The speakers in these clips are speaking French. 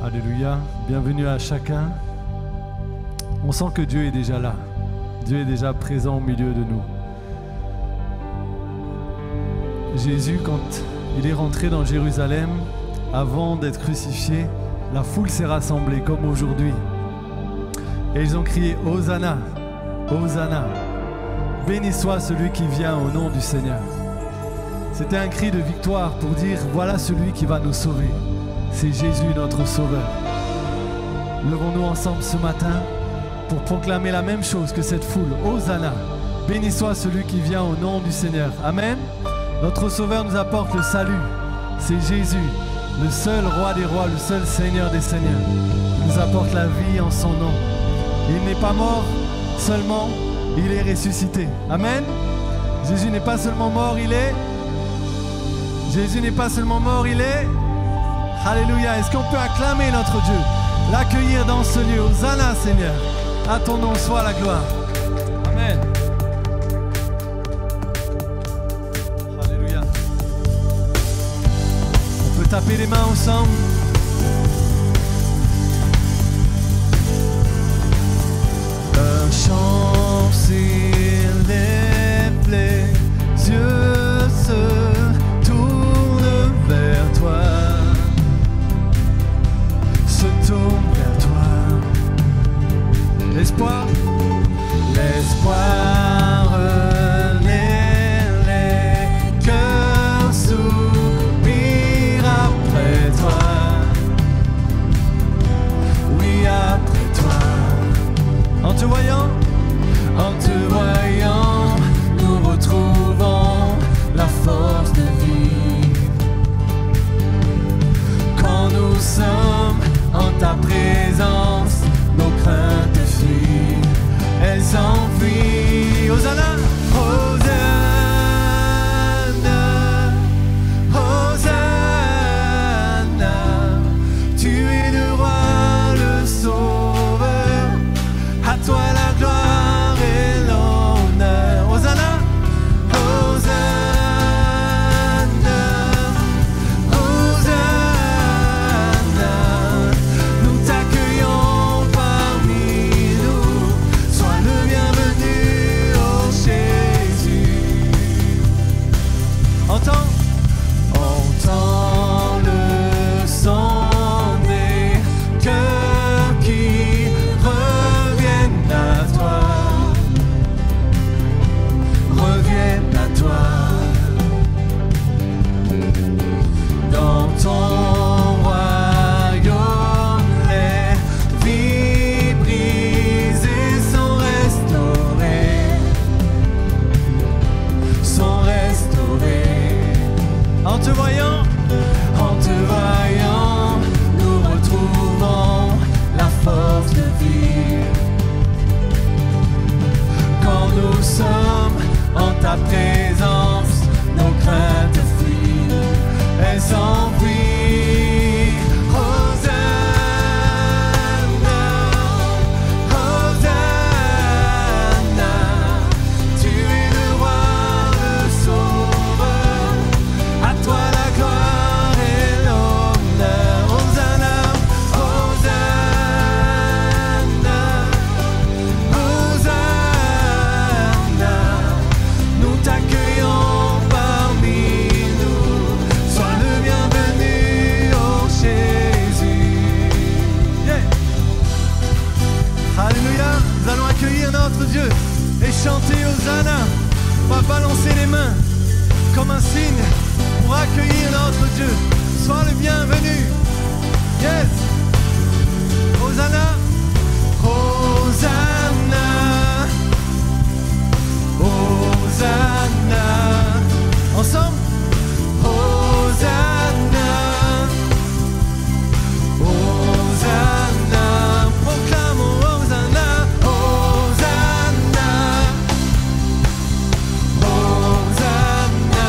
Alléluia, bienvenue à chacun. On sent que Dieu est déjà là. Dieu est déjà présent au milieu de nous. Jésus, quand il est rentré dans Jérusalem, avant d'être crucifié, la foule s'est rassemblée comme aujourd'hui. Et ils ont crié « Hosanna, Hosanna, béni soit celui qui vient au nom du Seigneur ». C'était un cri de victoire pour dire « Voilà celui qui va nous sauver ». C'est Jésus notre Sauveur. Levons-nous ensemble ce matin pour proclamer la même chose que cette foule. Hosanna, béni soit celui qui vient au nom du Seigneur. Amen. Notre Sauveur nous apporte le salut. C'est Jésus, le seul roi des rois, le seul Seigneur des seigneurs. Il nous apporte la vie en son nom. Il n'est pas mort seulement, il est ressuscité. Amen. Jésus n'est pas seulement mort, il est... Jésus n'est pas seulement mort, il est... Alléluia. Est-ce qu'on peut acclamer notre Dieu, l'accueillir dans ce lieu? Hosanna, Seigneur. À ton nom soit la gloire. Amen. Alléluia. On peut taper les mains ensemble. Un chant s'élève, les yeux se tournent vers toi. Se tourne vers toi. L'espoir, l'espoir renaît, les cœurs soupirent après toi. Oui, après toi. En te voyant, nous retrouvons la force de vivre. Quand nous sommes en ta présence, nos craintes fuient, elles s'enfuient. Hosanna, Hosanna, Hosanna. Tu es le roi, le sauveur. À toi la gloire et l'honneur. Hosanna, Hosanna, Hosanna. Nous t'accueillons parmi nous. Sois le bienvenu, oh Jésus. Entends le son des cœurs qui reviennent à toi. Reviennent à toi. Dans ton royaume, les vies brisées sont restaurées. Sont restaurées. En te voyant, nous retrouvons la force de vivre. Quand nous sommes en ta présence, nos craintes fuient, elles s'enfuient. Hosanna, Hosanna. Tu es le roi, le sauveur. À toi la gloire et l'honneur. Hosanna, Hosanna, Hosanna. Nous t'accueillons parmi nous. Sois le bienvenu, oh Jésus. Yeah. Alléluia. Nous allons accueillir notre Dieu et chanter Hosanna. On va balancer les mains comme un signe pour accueillir notre Dieu. Sois le bienvenu. Yes. Hosanna, Hosanna, Hosanna. Ensemble. Hosanna, Hosanna. Proclamons Hosanna, Hosanna, Hosanna,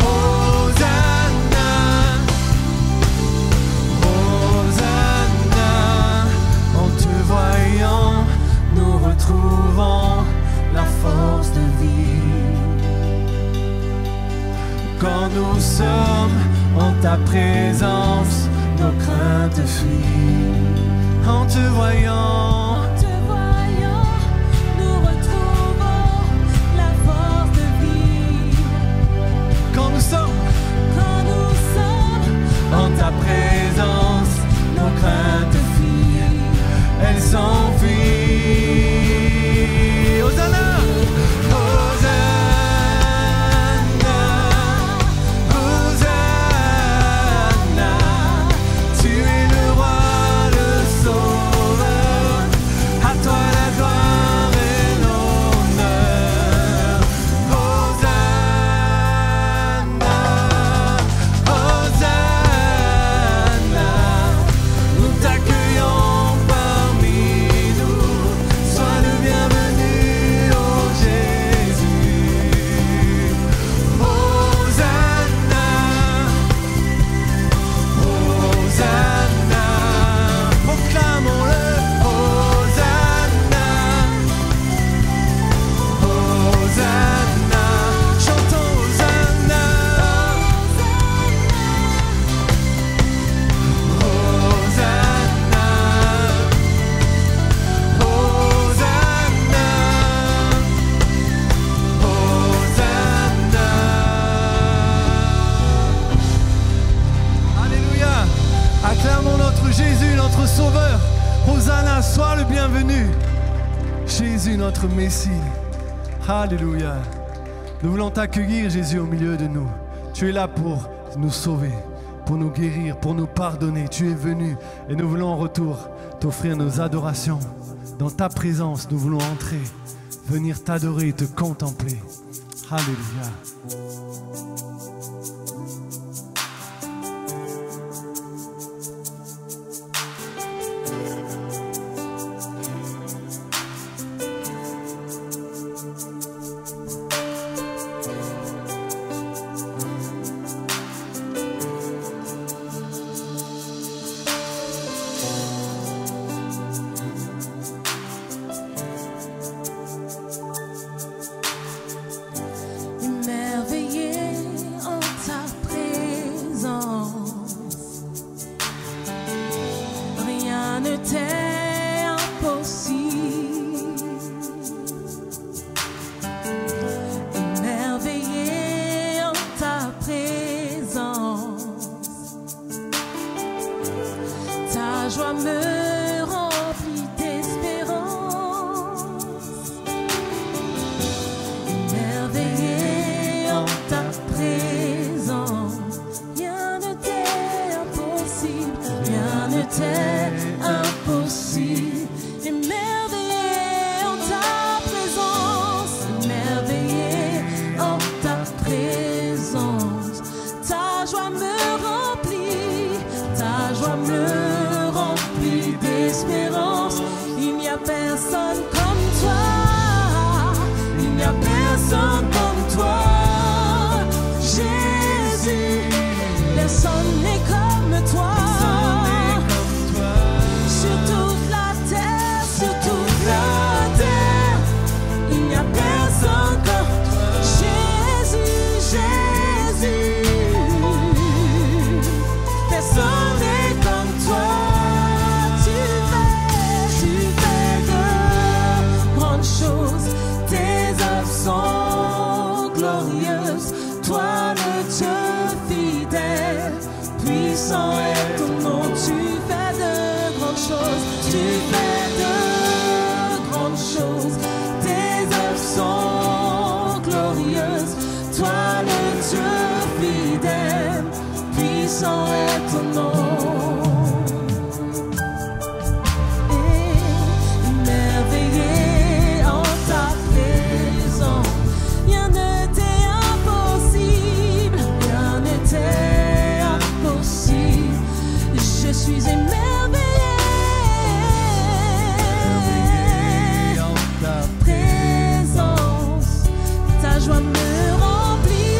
Hosanna, Hosanna. En te voyant, nous retrouvons la force de vivre. Quand nous sommes en ta présence, nos craintes fuient. En te voyant, nous retrouvons la force de vie. quand nous sommes en ta présence, nos craintes fuient, elles s'enfuient. Hosanna! Sauveur, Hosanna, sois le bienvenu. Jésus, notre Messie. Alléluia. Nous voulons t'accueillir, Jésus, au milieu de nous. Tu es là pour nous sauver, pour nous guérir, pour nous pardonner. Tu es venu et nous voulons en retour t'offrir nos adorations. Dans ta présence, nous voulons entrer, venir t'adorer et te contempler. Alléluia. Joie me remplit,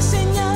Seigneur.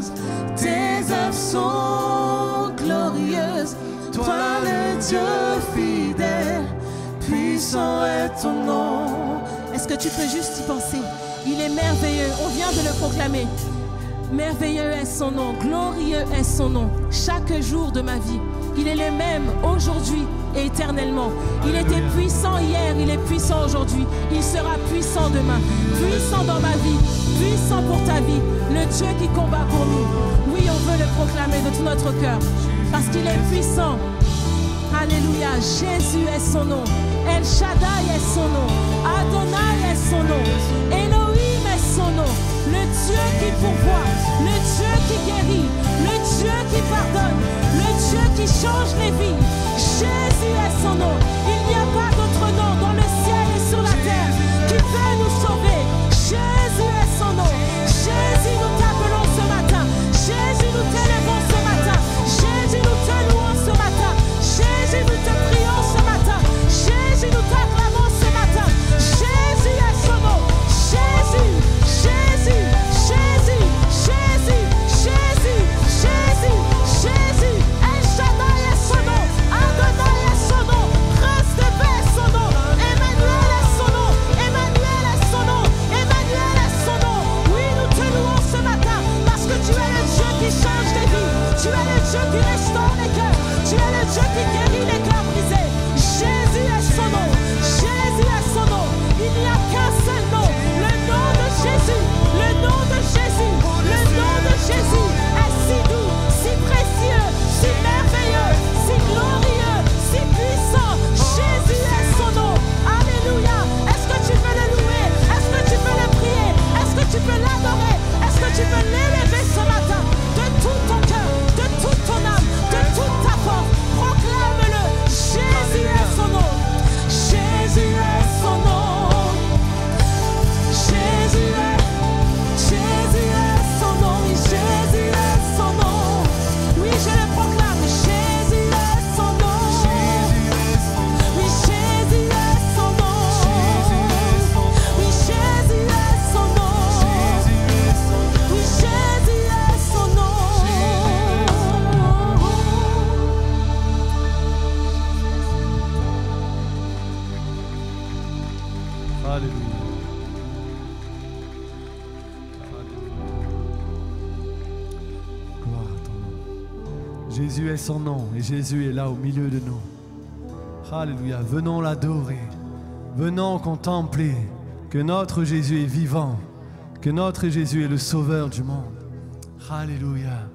choses. Tes œuvres sont glorieuses. Toi le Dieu fidèle, puissant est ton nom. Est-ce que tu peux juste y penser? Il est merveilleux, on vient de le proclamer. Merveilleux est son nom, glorieux est son nom. Chaque jour de ma vie, il est le même aujourd'hui et éternellement. Il était puissant hier, il est puissant aujourd'hui. Il sera puissant demain, puissant dans ma vie, puissant pour ta vie. Le Dieu qui combat pour nous. Oui, on veut le proclamer de tout notre cœur parce qu'il est puissant. Alléluia, Jésus est son nom. El Shaddai est son nom. Adonai est son nom. Elohim est son nom. Le Dieu qui pourvoit, le Dieu qui guérit, le Dieu qui pardonne, le Dieu qui change les vies. Jésus est son nom. Il n'y a pas d'autre nom dans le ciel et sur la terre qui peut nous sauver. Jésus est son nom. Jésus, nous t'appelons ce matin. Jésus, nous t'élevons ce matin. Jésus, nous te louons ce matin. Jésus, nous te prions ce matin. Jésus, nous t'acclamons ce matin. Jésus est son nom. Jésus, Jésus, Jésus, Jésus, Jésus, Jésus, Jésus. El Shaddai est son nom. Adonai est son nom. Prince de paix est son nom. Emmanuel est son nom. Emmanuel est son nom. Emmanuel est son nom. Oui, nous te louons ce matin parce que tu es le Dieu qui change les vies. Tu es le Dieu qui restaure les cœurs. Tu es le Dieu qui guérit les cœurs brisés. Jésus est son nom. Jésus est son nom. Il n'y a qu'un seul nom. Le nom de Jésus. Le nom de Jésus. Le nom de Jésus est si doux, si précieux, si merveilleux, si glorieux, si puissant. Jésus est son nom. Alléluia. Est-ce que tu peux le louer? Est-ce que tu peux le prier? Est-ce que tu peux l'adorer? Est-ce que tu peux l'élever ce matin? De tout ton cœur, de toute ton âme, de toute ta force. Proclame-le. Jésus est son nom. Jésus est son nom. Jésus est son nom. Oui, Jésus est son nom. Oui, je le proclame. Jésus est son nom. Oui, Jésus est son nom. Oui, Jésus est son nom. Oui, Jésus est son nom. Alléluia. Gloire à ton nom. Jésus est son nom et Jésus est là au milieu de nous. Alléluia. Venons l'adorer. Venons contempler que notre Jésus est vivant, que notre Jésus est le sauveur du monde. Alléluia.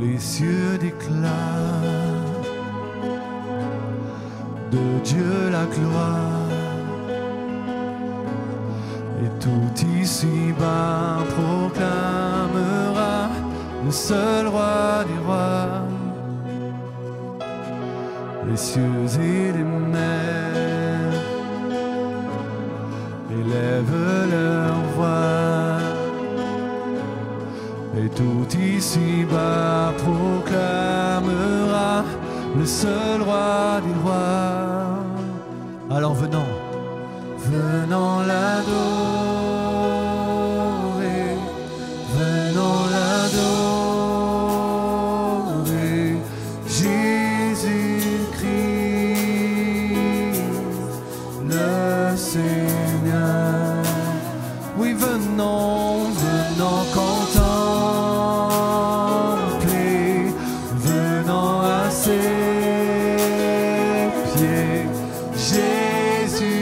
Les cieux déclarent de Dieu la gloire, et tout ici-bas proclamera le seul roi des rois. Les cieux et les mers élèvent leur voix, et tout ici-bas proclamera le seul roi des rois. Alors venons, venons l'adorer, venons l'adorer, Jésus-Christ, le Seigneur. Oui, venons, venons contempler, venons à ses pieds, Jésus-Christ,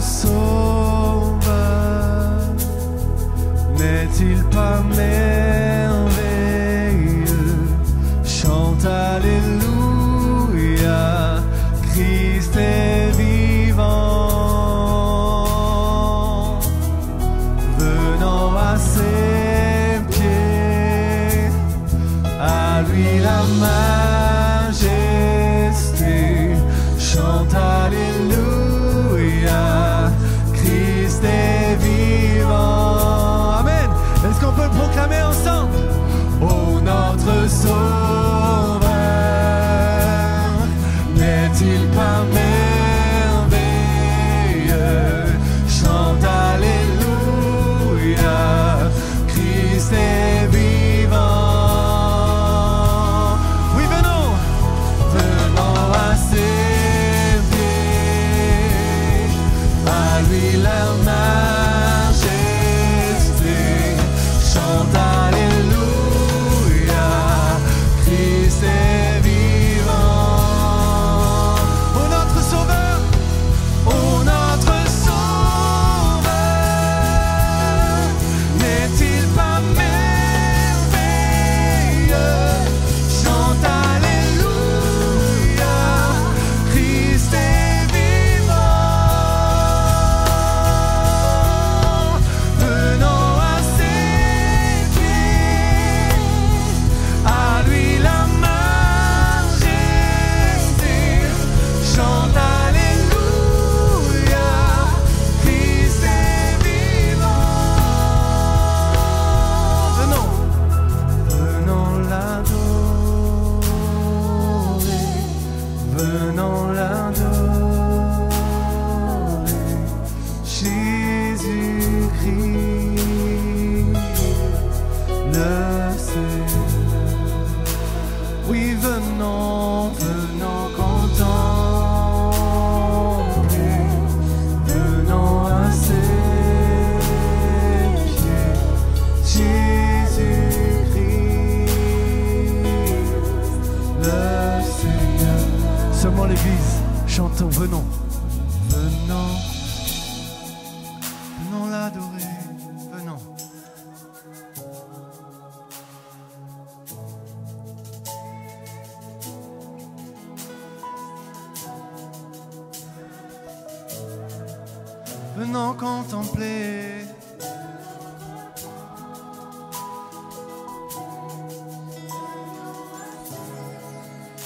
Sauveur n'est-il pas merveilleux? Chante Alléluia, Christ est vivant. Venons à ses pieds, à lui la majesté. Chante Alléluia, Christ est vivant. Amen. Est-ce qu'on peut le proclamer ensemble? Oh, notre Sauveur, n'est-il pas merveilleux? Chante Alléluia, Christ est vivant. Oui, venons, venons à ses pieds, à lui la majesté. Chante Alléluia, Christ est vivant. Oh, notre Sauveur, oh, notre Sauveur, n'est-il pas merveilleux? Chante Alléluia, Christ est vivant. Venons à ses pieds, à lui la majesté. Chante Alléluia, Christ est vivant. Venons, venons l'adorer, venons l'adorer. Jésus-Christ, le Seigneur. Oui, venons, venons contempler, venons à ses pieds. Jésus-Christ, le Seigneur. Seulement l'Église, chantons, venons, venons, venons l'adorer, venons. Venons contempler.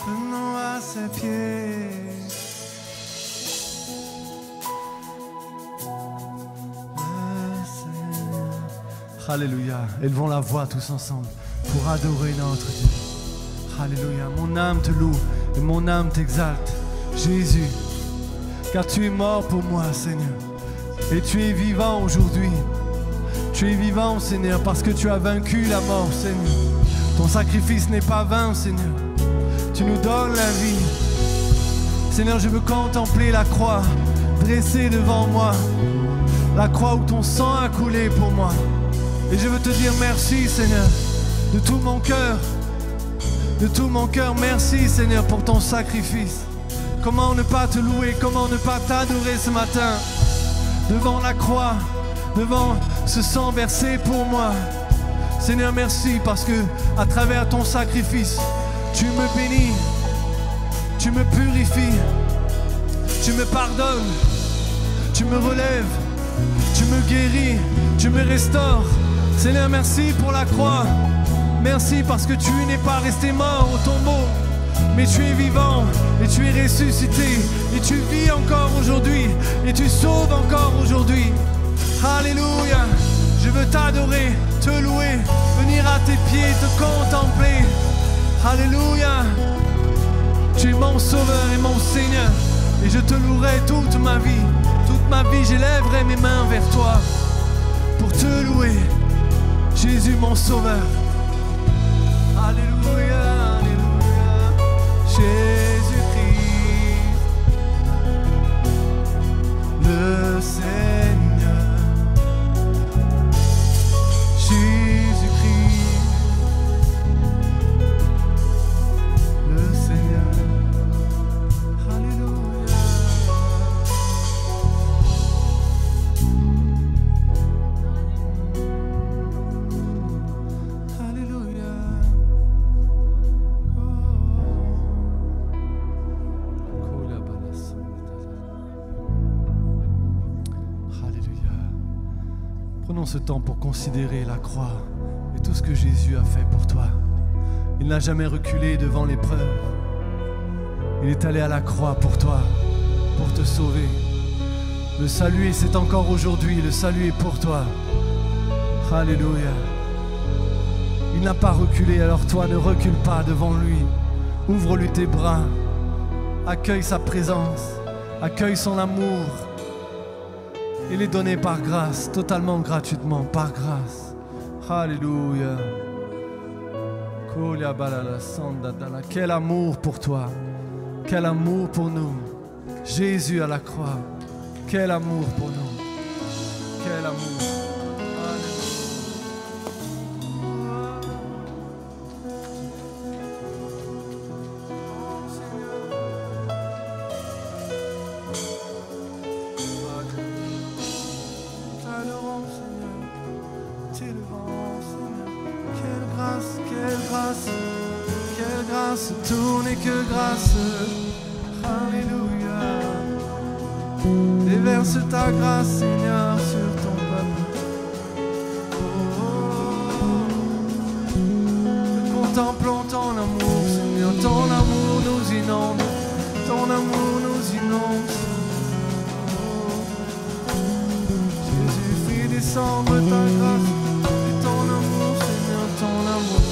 Venons à ses pieds. Le Seigneur. Alléluia. Élevons la voix tous ensemble pour adorer notre Dieu. Alléluia. Mon âme te loue et mon âme t'exalte. Jésus, car tu es mort pour moi, Seigneur. Et tu es vivant aujourd'hui. Tu es vivant, Seigneur, parce que tu as vaincu la mort, Seigneur. Ton sacrifice n'est pas vain, Seigneur. Tu nous donnes la vie. Seigneur, je veux contempler la croix dressée devant moi. La croix où ton sang a coulé pour moi. Et je veux te dire merci, Seigneur, de tout mon cœur. De tout mon cœur, merci, Seigneur, pour ton sacrifice. Comment ne pas te louer, comment ne pas t'adorer ce matin devant la croix, devant ce sang versé pour moi. Seigneur, merci parce que à travers ton sacrifice, tu me bénis, tu me purifies, tu me pardonnes, tu me relèves, tu me guéris, tu me restaures. Seigneur, merci pour la croix. Merci parce que tu n'es pas resté mort au tombeau, mais tu es vivant et tu es ressuscité et tu vis encore aujourd'hui et tu sauves encore aujourd'hui. Alléluia. Je veux t'adorer, te louer, venir à tes pieds, te contempler. Alléluia. Tu es mon sauveur et mon Seigneur et je te louerai toute ma vie. Toute ma vie, j'élèverai mes mains vers toi pour te louer. Jésus, mon sauveur. Alléluia, alléluia. Jésus-Christ, le Seigneur. Jésus-Christ, le Seigneur. Alléluia. ce temps pour considérer la croix et tout ce que Jésus a fait pour toi. Il n'a jamais reculé devant l'épreuve. Il est allé à la croix pour toi, pour te sauver. Le salut, c'est encore aujourd'hui. Le salut est pour toi. Alléluia. Il n'a pas reculé, alors toi ne recule pas devant lui. Ouvre-lui tes bras. Accueille sa présence. Accueille son amour. Il est donné par grâce, totalement gratuitement, par grâce. Alléluia. Quel amour pour toi. Quel amour pour nous. Jésus à la croix. Quel amour pour nous. Quel amour. Tout n'est que grâce, alléluia. Déverse ta grâce, Seigneur, sur ton peuple. Nous contemplons ton amour, Seigneur. Ton amour nous inonde, ton amour nous inonde. Jésus, fais descendre ta grâce et ton amour, Seigneur, ton amour.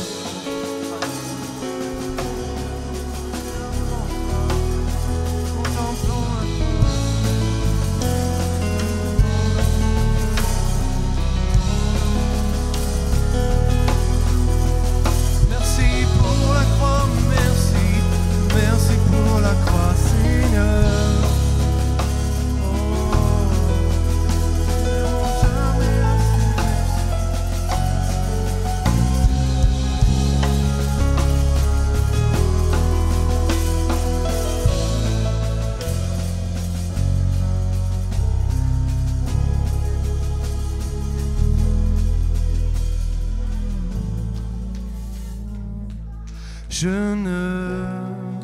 Je ne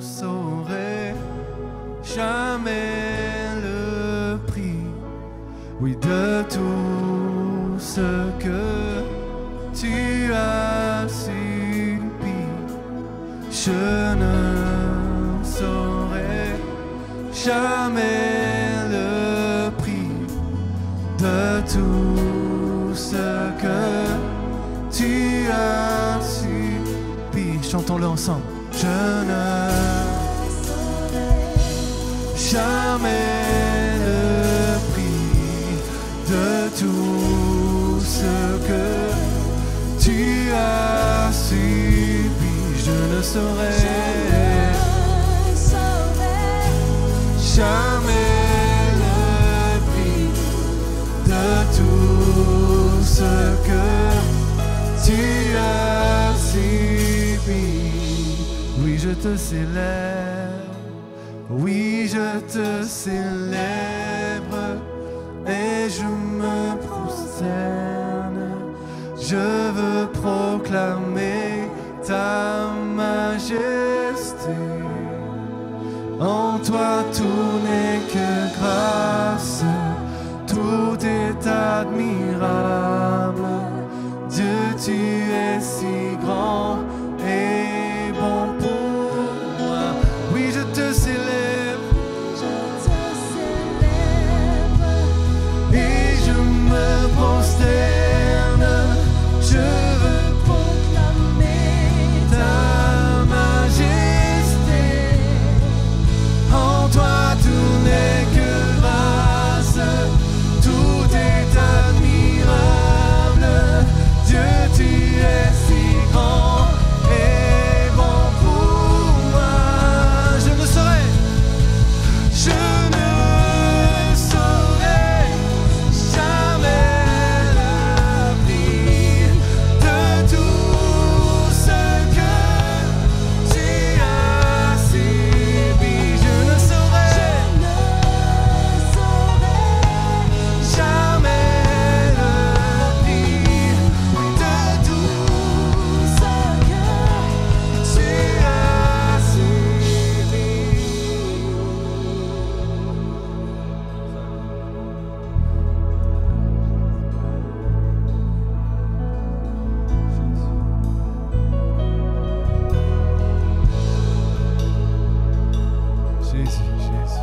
saurais jamais le prix, oui, de tout ce que tu as subi. Je ne saurais jamais le prix de tout ce que tu as subi. Chantons-le ensemble. Je ne jamais le prix de tout ce que tu as subi. Je ne saurais jamais le prix de tout ce que tu as subi. Oui, je te célèbre, oui, je te célèbre, et je me prosterne. Je veux proclamer ta majesté. En toi tout n'est que grâce, tout est admirable. Dieu, tu es si grand et bon pour moi. Oui, je te célèbre, et je me prosterne. Je veux proclamer ta majesté. En toi tout n'est que grâce, tout est admirable. Dieu, tu es si grand Jésus, Jésus.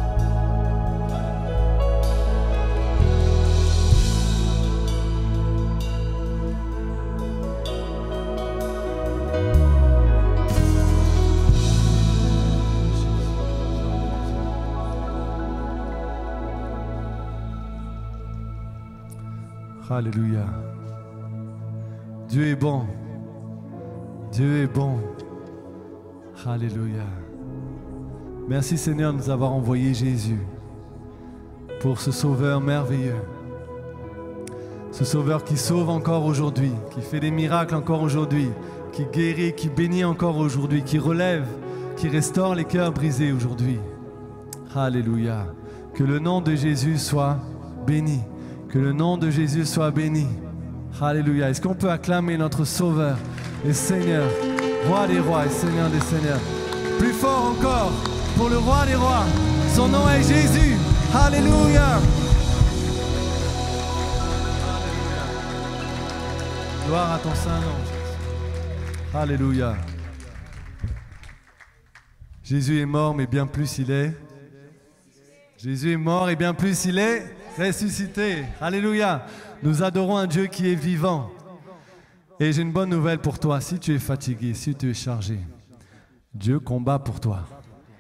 Alléluia. Dieu est bon. Dieu est bon. Alléluia. Merci Seigneur de nous avoir envoyé Jésus pour ce sauveur merveilleux. Ce sauveur qui sauve encore aujourd'hui, qui fait des miracles encore aujourd'hui, qui guérit, qui bénit encore aujourd'hui, qui relève, qui restaure les cœurs brisés aujourd'hui. Alléluia. Que le nom de Jésus soit béni. Que le nom de Jésus soit béni. Alléluia. Est-ce qu'on peut acclamer notre Sauveur et Seigneur, Roi des rois et Seigneur des seigneurs? Plus fort encore pour le Roi des rois. Son nom est Jésus. Alléluia. Gloire à ton Saint-Nom. Alléluia. Jésus est mort, mais bien plus il est. Jésus est mort et bien plus il est ressuscité. Alléluia. Nous adorons un Dieu qui est vivant. Et j'ai une bonne nouvelle pour toi. Si tu es fatigué, si tu es chargé, Dieu combat pour toi.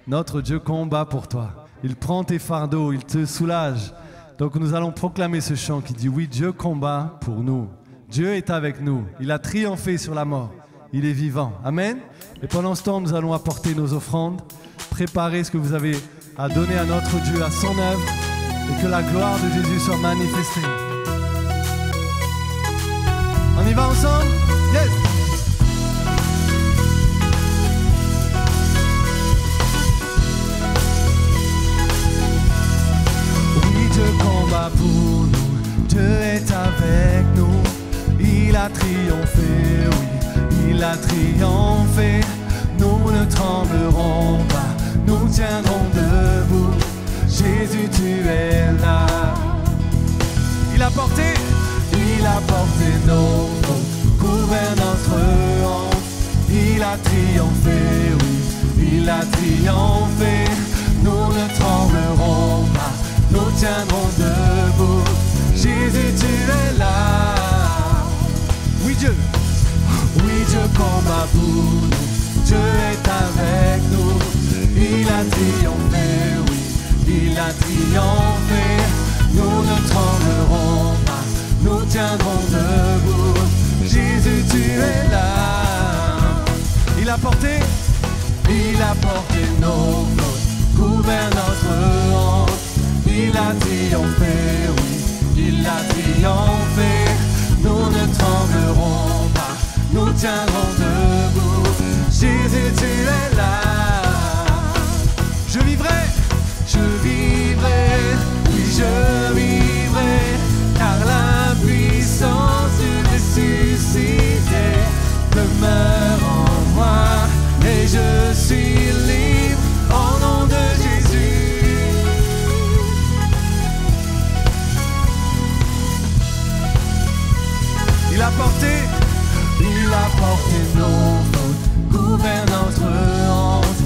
Notre Dieu combat pour toi. Il prend tes fardeaux, il te soulage. Donc nous allons proclamer ce chant qui dit oui, Dieu combat pour nous. Dieu est avec nous. Il a triomphé sur la mort. Il est vivant. Amen. Et pendant ce temps, nous allons apporter nos offrandes, préparer ce que vous avez à donner à notre Dieu, à son œuvre, et que la gloire de Jésus soit manifestée. On y va ensemble? Yes! Oui, Dieu combat pour nous, Dieu est avec nous. Il a triomphé, oui, il a triomphé. Nous ne tremblerons pas, nous tiendrons debout. Jésus, tu es là. Il a porté nos fautes, couvert notre honte. Il a triomphé, oui, il a triomphé. Nous ne tremblerons pas, nous tiendrons debout. Jésus, tu es là. Oui, Dieu combat pour nous. Dieu est avec nous. Il a triomphé, oui, il a triomphé. Nous ne tremblerons pas, nous tiendrons debout. Jésus, tu es là. Il a porté nos fautes, couvert notre honte. Il a triomphé, oui, il a triomphé. Nous ne tremblerons pas, nous tiendrons debout. Jésus, tu es là. Je vivrai, oui, je vivrai, car la puissance du ressuscité demeure en moi, et je suis libre au nom de Jésus. Il a porté nos fautes, couvert notre honte.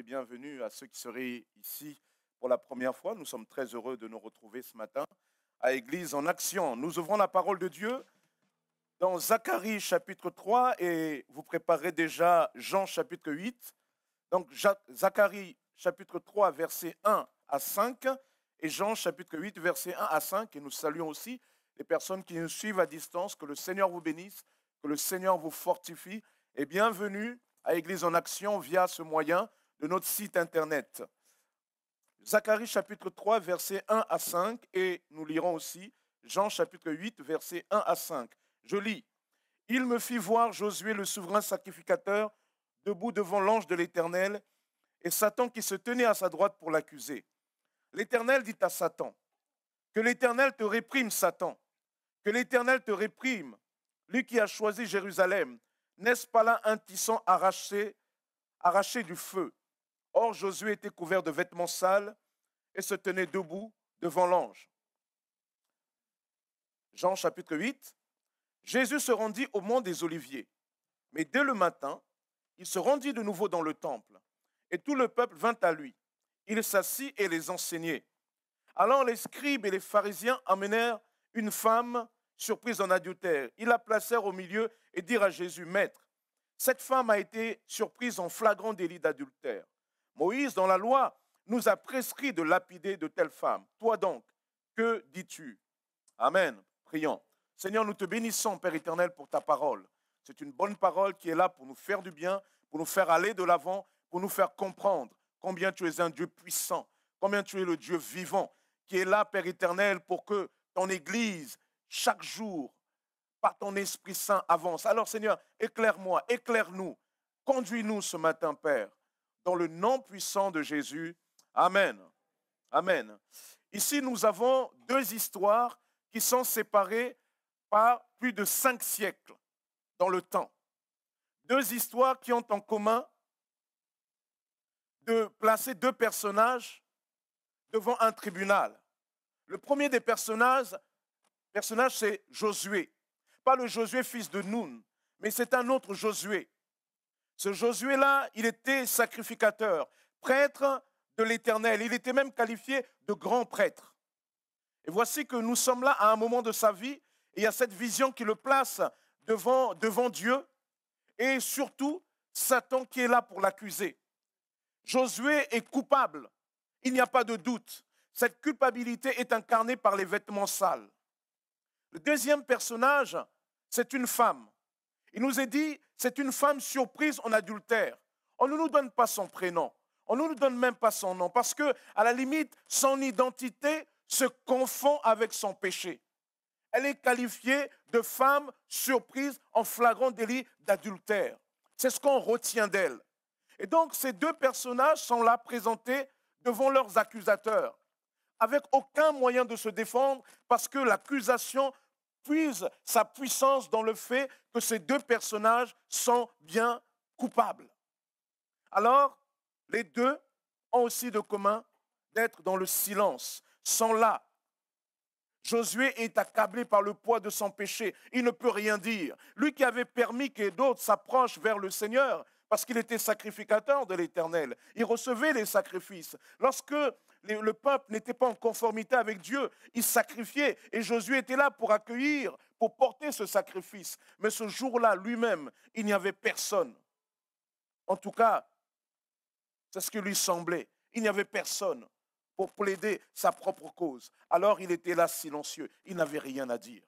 Bienvenue à ceux qui seraient ici pour la première fois. Nous sommes très heureux de nous retrouver ce matin à Église en Action. Nous ouvrons la parole de Dieu dans Zacharie chapitre 3 et vous préparez déjà Jean chapitre 8. Donc Zacharie chapitre 3 versets 1 à 5 et Jean chapitre 8 versets 1 à 5. Et nous saluons aussi les personnes qui nous suivent à distance. Que le Seigneur vous bénisse, que le Seigneur vous fortifie et bienvenue à Église en Action via ce moyen de notre site internet. Zacharie chapitre 3, versets 1 à 5, et nous lirons aussi Jean chapitre 8, versets 1 à 5. Je lis. Il me fit voir Josué le souverain sacrificateur debout devant l'ange de l'Éternel et Satan qui se tenait à sa droite pour l'accuser. L'Éternel dit à Satan, que l'Éternel te réprime, Satan, que l'Éternel te réprime, lui qui a choisi Jérusalem. N'est-ce pas là un tisson arraché du feu? Or, Josué était couvert de vêtements sales et se tenait debout devant l'ange. Jean chapitre 8. Jésus se rendit au mont des Oliviers. Mais dès le matin, il se rendit de nouveau dans le temple. Et tout le peuple vint à lui. Il s'assit et les enseignait. Alors les scribes et les pharisiens amenèrent une femme surprise en adultère. Ils la placèrent au milieu et dirent à Jésus, « Maître, cette femme a été surprise en flagrant délit d'adultère. Moïse, dans la loi, nous a prescrit de lapider de telles femmes. Toi donc, que dis-tu? » Amen. Prions. Seigneur, nous te bénissons, Père éternel, pour ta parole. C'est une bonne parole qui est là pour nous faire du bien, pour nous faire aller de l'avant, pour nous faire comprendre combien tu es un Dieu puissant, combien tu es le Dieu vivant, qui est là, Père éternel, pour que ton Église, chaque jour, par ton Esprit Saint, avance. Alors, Seigneur, éclaire-moi, éclaire-nous, conduis-nous ce matin, Père. Dans le nom puissant de Jésus. Amen. Amen. Ici, nous avons deux histoires qui sont séparées par plus de 5 siècles dans le temps. Deux histoires qui ont en commun de placer deux personnages devant un tribunal. Le premier des personnages c'est Josué. Pas le Josué fils de Nun, mais c'est un autre Josué. Ce Josué-là, il était sacrificateur, prêtre de l'Éternel. Il était même qualifié de grand prêtre. Et voici que nous sommes là à un moment de sa vie, et il y a cette vision qui le place devant Dieu, et surtout Satan qui est là pour l'accuser. Josué est coupable, il n'y a pas de doute. Cette culpabilité est incarnée par les vêtements sales. Le deuxième personnage, c'est une femme. Il nous est dit, c'est une femme surprise en adultère. On ne nous donne pas son prénom. On ne nous donne même pas son nom. Parce que, à la limite, son identité se confond avec son péché. Elle est qualifiée de femme surprise en flagrant délit d'adultère. C'est ce qu'on retient d'elle. Et donc, ces deux personnages sont là présentés devant leurs accusateurs, avec aucun moyen de se défendre, parce que l'accusation puise sa puissance dans le fait que ces deux personnages sont bien coupables. Alors, les deux ont aussi de commun d'être dans le silence, sont là. Josué est accablé par le poids de son péché, il ne peut rien dire. Lui qui avait permis que d'autres s'approchent vers le Seigneur, parce qu'il était sacrificateur de l'Éternel, il recevait les sacrifices. Lorsque le peuple n'était pas en conformité avec Dieu, il sacrifiait et Josué était là pour accueillir, pour porter ce sacrifice. Mais ce jour-là, lui-même, il n'y avait personne. En tout cas, c'est ce qui lui semblait. Il n'y avait personne pour plaider sa propre cause. Alors il était là silencieux, il n'avait rien à dire.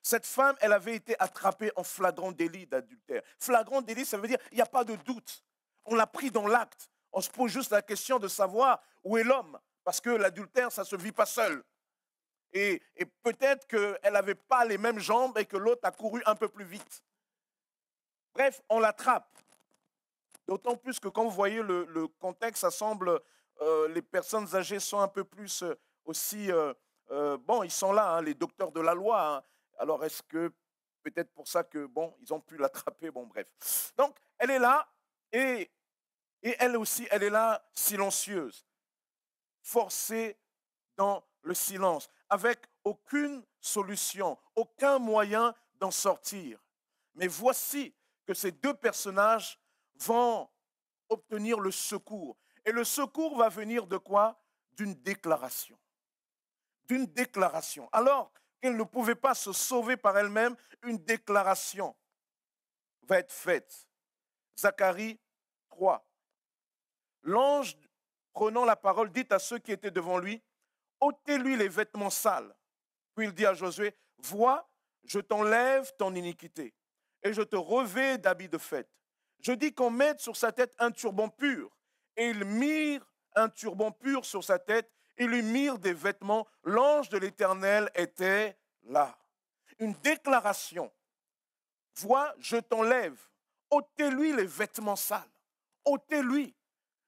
Cette femme, elle avait été attrapée en flagrant délit d'adultère. Flagrant délit, ça veut dire qu'il n'y a pas de doute. On l'a pris dans l'acte. On se pose juste la question de savoir où est l'homme. Parce que l'adultère, ça ne se vit pas seul. Et peut-être qu'elle n'avait pas les mêmes jambes et que l'autre a couru un peu plus vite. Bref, on l'attrape. D'autant plus que quand vous voyez le contexte, ça semble, les personnes âgées sont un peu plus aussi, bon, ils sont là, hein, les docteurs de la loi. Hein. Alors, est-ce que peut-être pour ça que, bon, ils ont pu l'attraper, bon, bref. Donc, elle est là, et elle aussi, elle est là, silencieuse, forcée dans le silence, avec aucune solution, aucun moyen d'en sortir. Mais voici que ces deux personnages vont obtenir le secours. Et le secours va venir de quoi? D'une déclaration. D'une déclaration. Alors qu'elle ne pouvait pas se sauver par elle-même, une déclaration va être faite. Zacharie 3. L'ange, prenant la parole, dit à ceux qui étaient devant lui, ôtez-lui les vêtements sales. Puis il dit à Josué, vois, je t'enlève ton iniquité et je te revêts d'habits de fête. Je dis qu'on mette sur sa tête un turban pur. Et ils mirent un turban pur sur sa tête et lui mirent des vêtements. L'ange de l'Éternel était là. Une déclaration. Vois, je t'enlève. Ôtez-lui les vêtements sales. Ôtez-lui.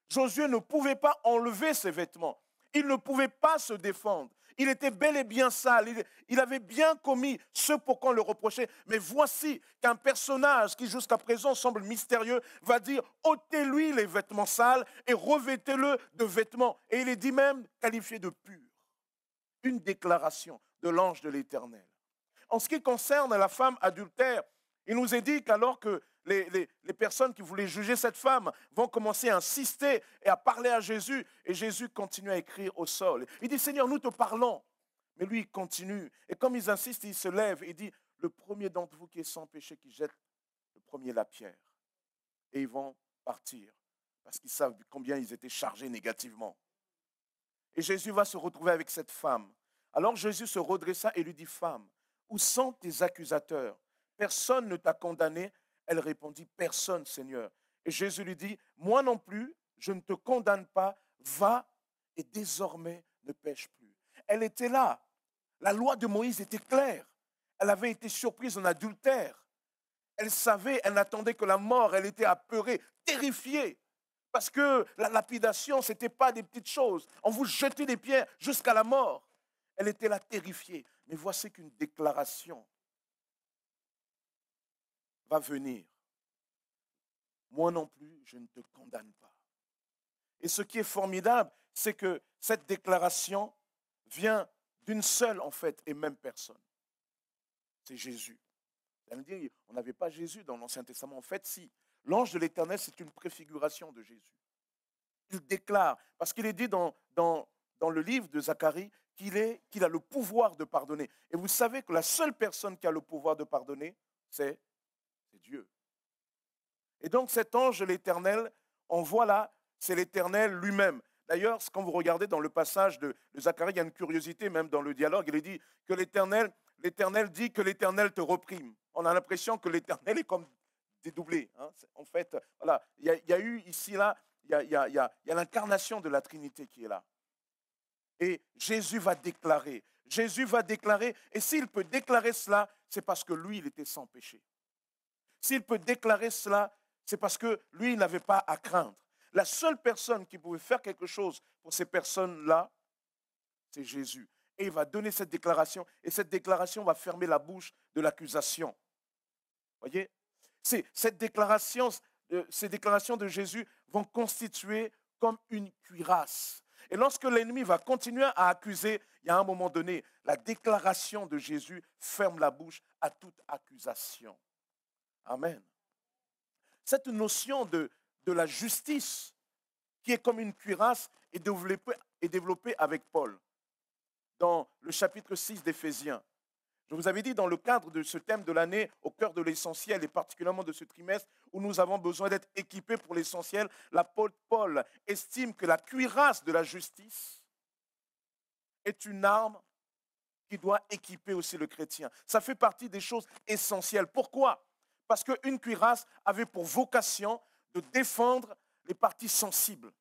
Josué ne pouvait pas enlever ses vêtements. Il ne pouvait pas se défendre. Il était bel et bien sale. Il avait bien commis ce pour qu'on le reprochait. Mais voici qu'un personnage qui jusqu'à présent semble mystérieux va dire « ôtez-lui les vêtements sales et revêtez-le de vêtements ». Et il est dit même qualifié de pur. Une déclaration de l'ange de l'Éternel. En ce qui concerne la femme adultère, il nous est dit qu'alors que les personnes qui voulaient juger cette femme vont commencer à insister et à parler à Jésus. Et Jésus continue à écrire au sol. Il dit, Seigneur, nous te parlons. Mais lui, il continue. Et comme ils insistent, il se lève et dit, le premier d'entre vous qui est sans péché, qui jette le premier la pierre. Et ils vont partir. Parce qu'ils savent combien ils étaient chargés négativement. Et Jésus va se retrouver avec cette femme. Alors Jésus se redressa et lui dit, femme, où sont tes accusateurs? Personne ne t'a condamné. Elle répondit, personne, Seigneur. Et Jésus lui dit, moi non plus, je ne te condamne pas, va et désormais ne pêche plus. Elle était là. La loi de Moïse était claire. Elle avait été surprise en adultère. Elle savait, elle n'attendait que la mort. Elle était apeurée, terrifiée. Parce que la lapidation, ce n'était pas des petites choses. On vous jetait des pierres jusqu'à la mort. Elle était là terrifiée. Mais voici qu'une déclaration va venir. Moi non plus, je ne te condamne pas. Et ce qui est formidable, c'est que cette déclaration vient d'une seule, en fait, et même personne. C'est Jésus. Vous allez me dire, on n'avait pas Jésus dans l'Ancien Testament. En fait, si. L'ange de l'Éternel, c'est une préfiguration de Jésus. Il déclare, parce qu'il est dit dans le livre de Zacharie qu'il a le pouvoir de pardonner. Et vous savez que la seule personne qui a le pouvoir de pardonner, c'est Dieu. Et donc cet ange de l'Éternel, on voit là, c'est l'Éternel lui-même. D'ailleurs, quand vous regardez dans le passage de Zacharie, il y a une curiosité même dans le dialogue. Il est dit que l'Éternel dit que l'Éternel te reprime. On a l'impression que l'Éternel est comme dédoublé. Hein. En fait, voilà, il y a eu ici, là, il y a l'incarnation de la Trinité qui est là. Et Jésus va déclarer. Jésus va déclarer. Et s'il peut déclarer cela, c'est parce que lui, il était sans péché. S'il peut déclarer cela, c'est parce que lui, il n'avait pas à craindre. La seule personne qui pouvait faire quelque chose pour ces personnes-là, c'est Jésus. Et il va donner cette déclaration, et cette déclaration va fermer la bouche de l'accusation. Voyez? Ces déclarations de Jésus vont constituer comme une cuirasse. Et lorsque l'ennemi va continuer à accuser, il y a un moment donné, la déclaration de Jésus ferme la bouche à toute accusation. Amen. Cette notion de la justice qui est comme une cuirasse est développée avec Paul dans le chapitre 6 d'Éphésiens. Je vous avais dit dans le cadre de ce thème de l'année, au cœur de l'essentiel et particulièrement de ce trimestre où nous avons besoin d'être équipés pour l'essentiel, l'apôtre Paul estime que la cuirasse de la justice est une arme qui doit équiper aussi le chrétien. Ça fait partie des choses essentielles. Pourquoi ? Parce qu'une cuirasse avait pour vocation de défendre les parties sensibles,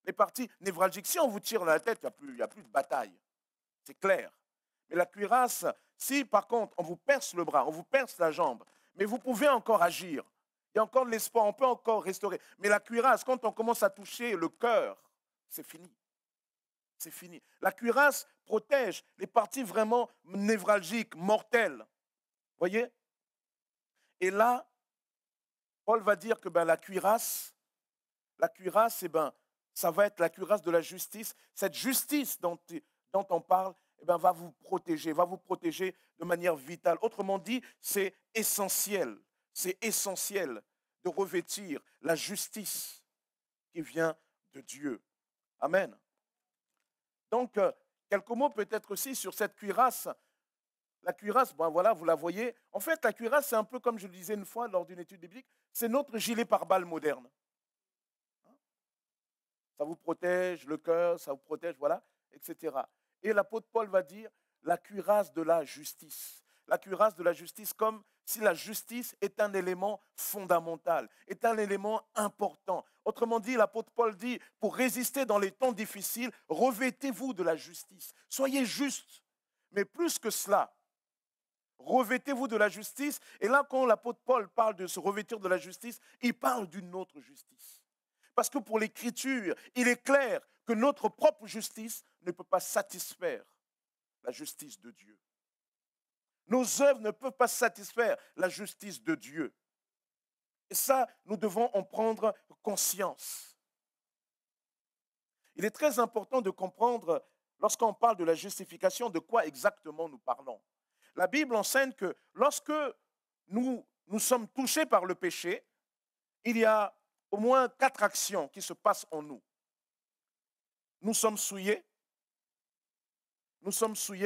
les parties névralgiques. Si on vous tire dans la tête, il n'y a plus de bataille. C'est clair. Mais la cuirasse, si par contre on vous perce le bras, on vous perce la jambe, mais vous pouvez encore agir. Il y a encore de l'espoir, on peut encore restaurer. Mais la cuirasse, quand on commence à toucher le cœur, c'est fini. C'est fini. La cuirasse protège les parties vraiment névralgiques, mortelles. Voyez ? Et là, Paul va dire que la cuirasse, ça va être la cuirasse de la justice. Cette justice dont on parle, va vous protéger de manière vitale. Autrement dit, c'est essentiel de revêtir la justice qui vient de Dieu. Amen. Donc, quelques mots peut-être aussi sur cette cuirasse. La cuirasse, voilà, vous la voyez. En fait, la cuirasse, c'est un peu comme je le disais une fois lors d'une étude biblique, c'est notre gilet pare-balles moderne. Ça vous protège le cœur, ça vous protège, voilà, etc. Et l'apôtre Paul va dire la cuirasse de la justice. La cuirasse de la justice, comme si la justice est un élément fondamental, est un élément important. Autrement dit, l'apôtre Paul dit, pour résister dans les temps difficiles, revêtez-vous de la justice. Soyez justes. Mais plus que cela, revêtez-vous de la justice. Et là, quand l'apôtre Paul parle de se revêtir de la justice, il parle d'une autre justice. Parce que pour l'Écriture, il est clair que notre propre justice ne peut pas satisfaire la justice de Dieu. Nos œuvres ne peuvent pas satisfaire la justice de Dieu. Et ça, nous devons en prendre conscience. Il est très important de comprendre, lorsqu'on parle de la justification, de quoi exactement nous parlons. La Bible enseigne que lorsque nous sommes touchés par le péché, il y a au moins 4 actions qui se passent en nous. Nous sommes souillés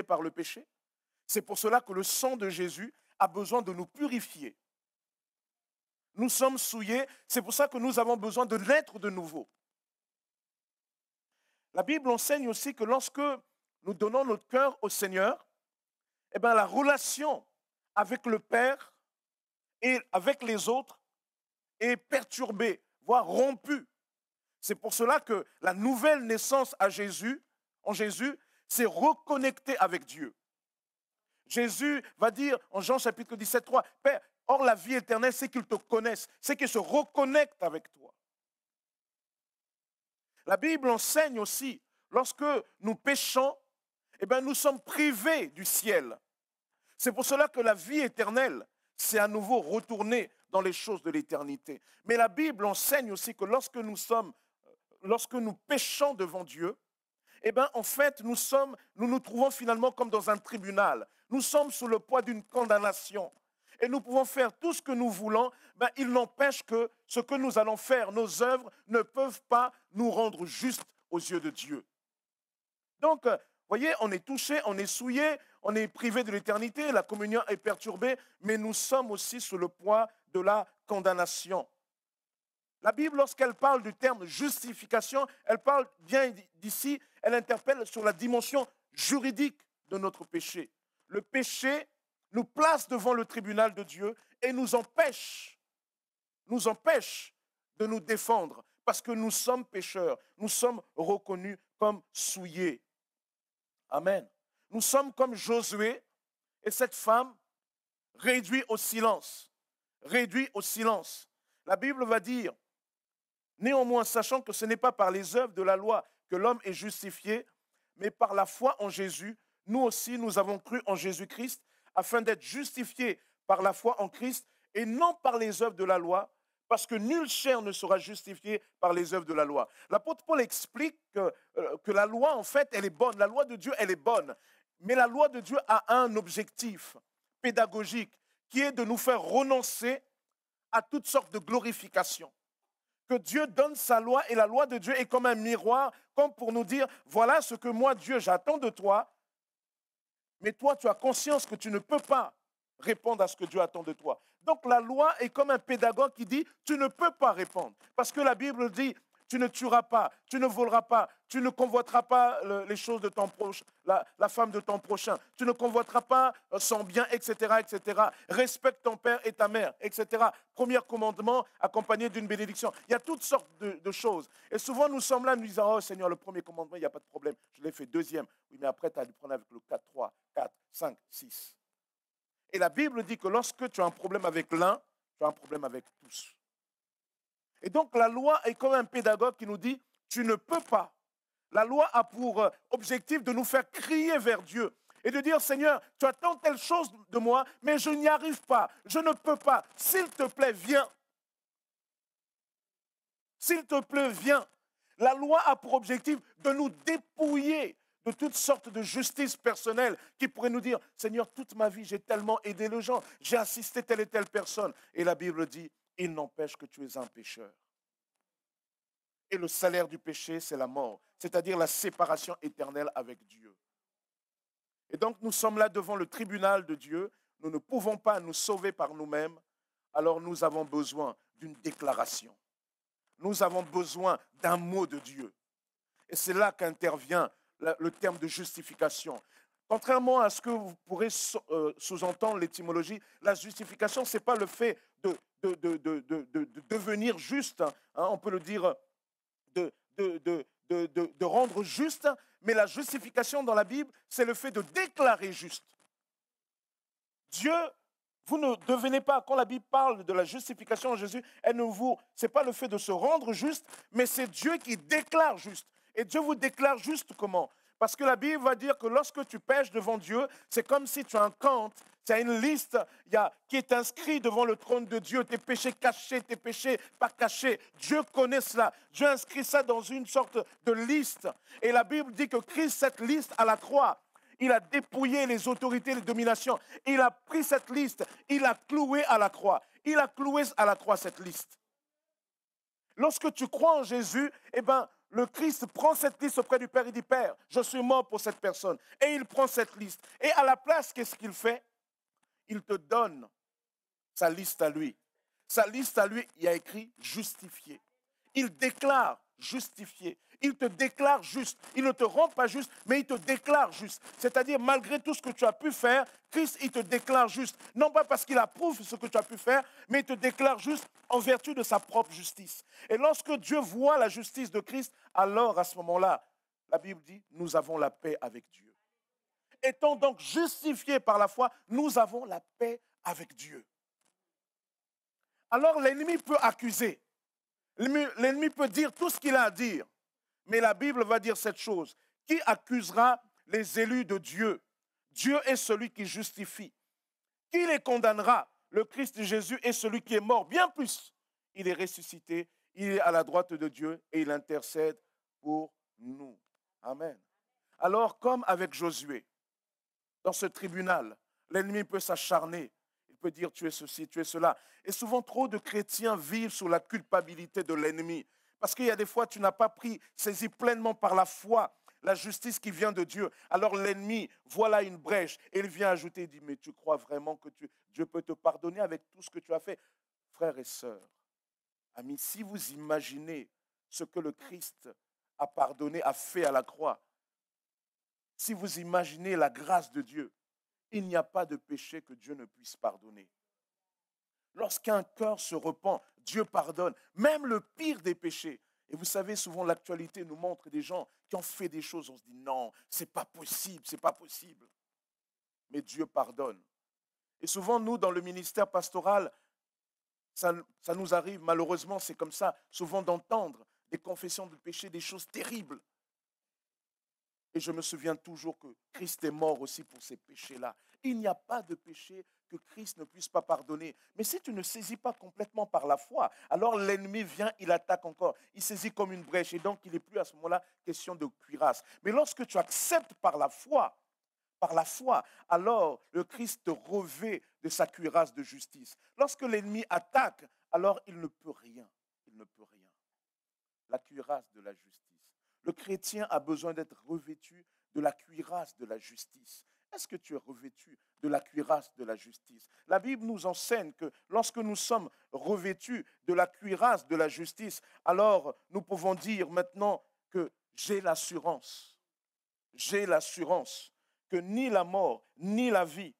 par le péché. C'est pour cela que le sang de Jésus a besoin de nous purifier. Nous sommes souillés, c'est pour ça que nous avons besoin de naître de nouveau. La Bible enseigne aussi que lorsque nous donnons notre cœur au Seigneur, la relation avec le Père et avec les autres est perturbée, voire rompue. C'est pour cela que la nouvelle naissance en Jésus, c'est reconnecter avec Dieu. Jésus va dire en Jean chapitre 17, 3, « Père, or la vie éternelle, c'est qu'ils te connaissent, c'est qu'ils se reconnectent avec toi. » La Bible enseigne aussi, lorsque nous péchons, nous sommes privés du ciel. C'est pour cela que la vie éternelle, c'est à nouveau retourner dans les choses de l'éternité. Mais la Bible enseigne aussi que lorsque nous péchons devant Dieu, en fait, nous nous trouvons finalement comme dans un tribunal. Nous sommes sous le poids d'une condamnation. Et nous pouvons faire tout ce que nous voulons. Il n'empêche que ce que nous allons faire, nos œuvres, ne peuvent pas nous rendre justes aux yeux de Dieu. Donc, voyez, on est touché, on est souillé, on est privé de l'éternité, la communion est perturbée, mais nous sommes aussi sous le poids de la condamnation. La Bible, lorsqu'elle parle du terme justification, elle parle bien d'ici, elle interpelle sur la dimension juridique de notre péché. Le péché nous place devant le tribunal de Dieu et nous empêche de nous défendre parce que nous sommes pécheurs, nous sommes reconnus comme souillés. Amen. Nous sommes comme Josué et cette femme réduite au silence. La Bible va dire, néanmoins, sachant que ce n'est pas par les œuvres de la loi que l'homme est justifié, mais par la foi en Jésus, nous aussi, nous avons cru en Jésus-Christ, afin d'être justifiés par la foi en Christ et non par les œuvres de la loi, parce que nulle chair ne sera justifiée par les œuvres de la loi. L'apôtre Paul explique que la loi, en fait, elle est bonne. La loi de Dieu, elle est bonne. Mais la loi de Dieu a un objectif pédagogique qui est de nous faire renoncer à toutes sortes de glorifications. Que Dieu donne sa loi et la loi de Dieu est comme un miroir, comme pour nous dire, voilà ce que moi, Dieu, j'attends de toi, mais toi, tu as conscience que tu ne peux pas répondre à ce que Dieu attend de toi. Donc la loi est comme un pédagogue qui dit, tu ne peux pas répondre. Parce que la Bible dit, tu ne tueras pas, tu ne voleras pas, tu ne convoiteras pas les choses de ton prochain, la femme de ton prochain, tu ne convoiteras pas son bien, etc., etc. Respecte ton père et ta mère, etc. Premier commandement accompagné d'une bénédiction. Il y a toutes sortes de choses. Et souvent, nous sommes là, nous disons, oh Seigneur, le premier commandement, il n'y a pas de problème. Je l'ai fait deuxième. Oui, mais après, tu as dû prendre avec le 4, 3, 4, 5, 6. Et la Bible dit que lorsque tu as un problème avec l'un, tu as un problème avec tous. Et donc la loi est comme un pédagogue qui nous dit, tu ne peux pas. La loi a pour objectif de nous faire crier vers Dieu et de dire, Seigneur, tu attends telle chose de moi, mais je n'y arrive pas, je ne peux pas. S'il te plaît, viens. S'il te plaît, viens. La loi a pour objectif de nous dépouiller de toutes sortes de justice personnelle qui pourrait nous dire, Seigneur, toute ma vie, j'ai tellement aidé les gens, j'ai assisté telle et telle personne. Et la Bible dit, il n'empêche que tu es un pécheur. Et le salaire du péché, c'est la mort, c'est-à-dire la séparation éternelle avec Dieu. Et donc, nous sommes là devant le tribunal de Dieu. Nous ne pouvons pas nous sauver par nous-mêmes. Alors, nous avons besoin d'une déclaration. Nous avons besoin d'un mot de Dieu. Et c'est là qu'intervient le terme de justification. Contrairement à ce que vous pourrez sous-entendre l'étymologie, la justification, ce n'est pas le fait de devenir juste, hein, on peut le dire, de rendre juste, mais la justification dans la Bible, c'est le fait de déclarer juste. Dieu, vous ne devenez pas, quand la Bible parle de la justification en Jésus, ce n'est pas le fait de se rendre juste, mais c'est Dieu qui déclare juste. Et Dieu vous déclare juste comment? Parce que la Bible va dire que lorsque tu pèches devant Dieu, c'est comme si tu as un compte, tu as une liste qui est inscrite devant le trône de Dieu, tes péchés cachés, tes péchés pas cachés. Dieu connaît cela. Dieu inscrit ça dans une sorte de liste. Et la Bible dit que Christ, cette liste à la croix, il a dépouillé les autorités, les dominations. Il a pris cette liste, il a cloué à la croix. Il a cloué à la croix cette liste. Lorsque tu crois en Jésus, eh bien, le Christ prend cette liste auprès du Père et dit, Père, je suis mort pour cette personne. Et il prend cette liste. Et à la place, qu'est-ce qu'il fait? Il te donne sa liste à lui. Sa liste à lui, il y a écrit justifié. Il déclare justifié. Il te déclare juste. Il ne te rend pas juste, mais il te déclare juste. C'est-à-dire, malgré tout ce que tu as pu faire, Christ, il te déclare juste. Non pas parce qu'il approuve ce que tu as pu faire, mais il te déclare juste en vertu de sa propre justice. Et lorsque Dieu voit la justice de Christ, alors à ce moment-là, la Bible dit, nous avons la paix avec Dieu. Étant donc justifiés par la foi, nous avons la paix avec Dieu. Alors l'ennemi peut accuser. L'ennemi peut dire tout ce qu'il a à dire. Mais la Bible va dire cette chose. Qui accusera les élus de Dieu? Dieu est celui qui justifie. Qui les condamnera? Le Christ Jésus est celui qui est mort. Bien plus, il est ressuscité, il est à la droite de Dieu et il intercède pour nous. Amen. Alors, comme avec Josué, dans ce tribunal, l'ennemi peut s'acharner. Il peut dire tu es ceci, tu es cela. Et souvent, trop de chrétiens vivent sous la culpabilité de l'ennemi. Parce qu'il y a des fois, tu n'as pas saisi pleinement par la foi la justice qui vient de Dieu. Alors l'ennemi, voilà une brèche. Et il vient ajouter, il dit, mais tu crois vraiment que Dieu peut te pardonner avec tout ce que tu as fait? Frères et sœurs, amis, si vous imaginez ce que le Christ a pardonné, a fait à la croix, si vous imaginez la grâce de Dieu, il n'y a pas de péché que Dieu ne puisse pardonner. Lorsqu'un cœur se repent, Dieu pardonne, même le pire des péchés. Et vous savez, souvent l'actualité nous montre des gens qui ont fait des choses, on se dit non, c'est pas possible, c'est pas possible. Mais Dieu pardonne. Et souvent, nous, dans le ministère pastoral, ça nous arrive, malheureusement, c'est comme ça, souvent d'entendre des confessions de péché, des choses terribles. Et je me souviens toujours que Christ est mort aussi pour ces péchés-là. Il n'y a pas de péché que Christ ne puisse pas pardonner. Mais si tu ne saisis pas complètement par la foi, alors l'ennemi vient, il attaque encore. Il saisit comme une brèche et donc il n'est plus à ce moment-là question de cuirasse. Mais lorsque tu acceptes par la foi, alors le Christ te revêt de sa cuirasse de justice. Lorsque l'ennemi attaque, alors il ne peut rien. Il ne peut rien. La cuirasse de la justice. Le chrétien a besoin d'être revêtu de la cuirasse de la justice. Est-ce que tu es revêtu de la cuirasse de la justice? La Bible nous enseigne que lorsque nous sommes revêtus de la cuirasse de la justice, alors nous pouvons dire maintenant que j'ai l'assurance que ni la mort, ni la vie,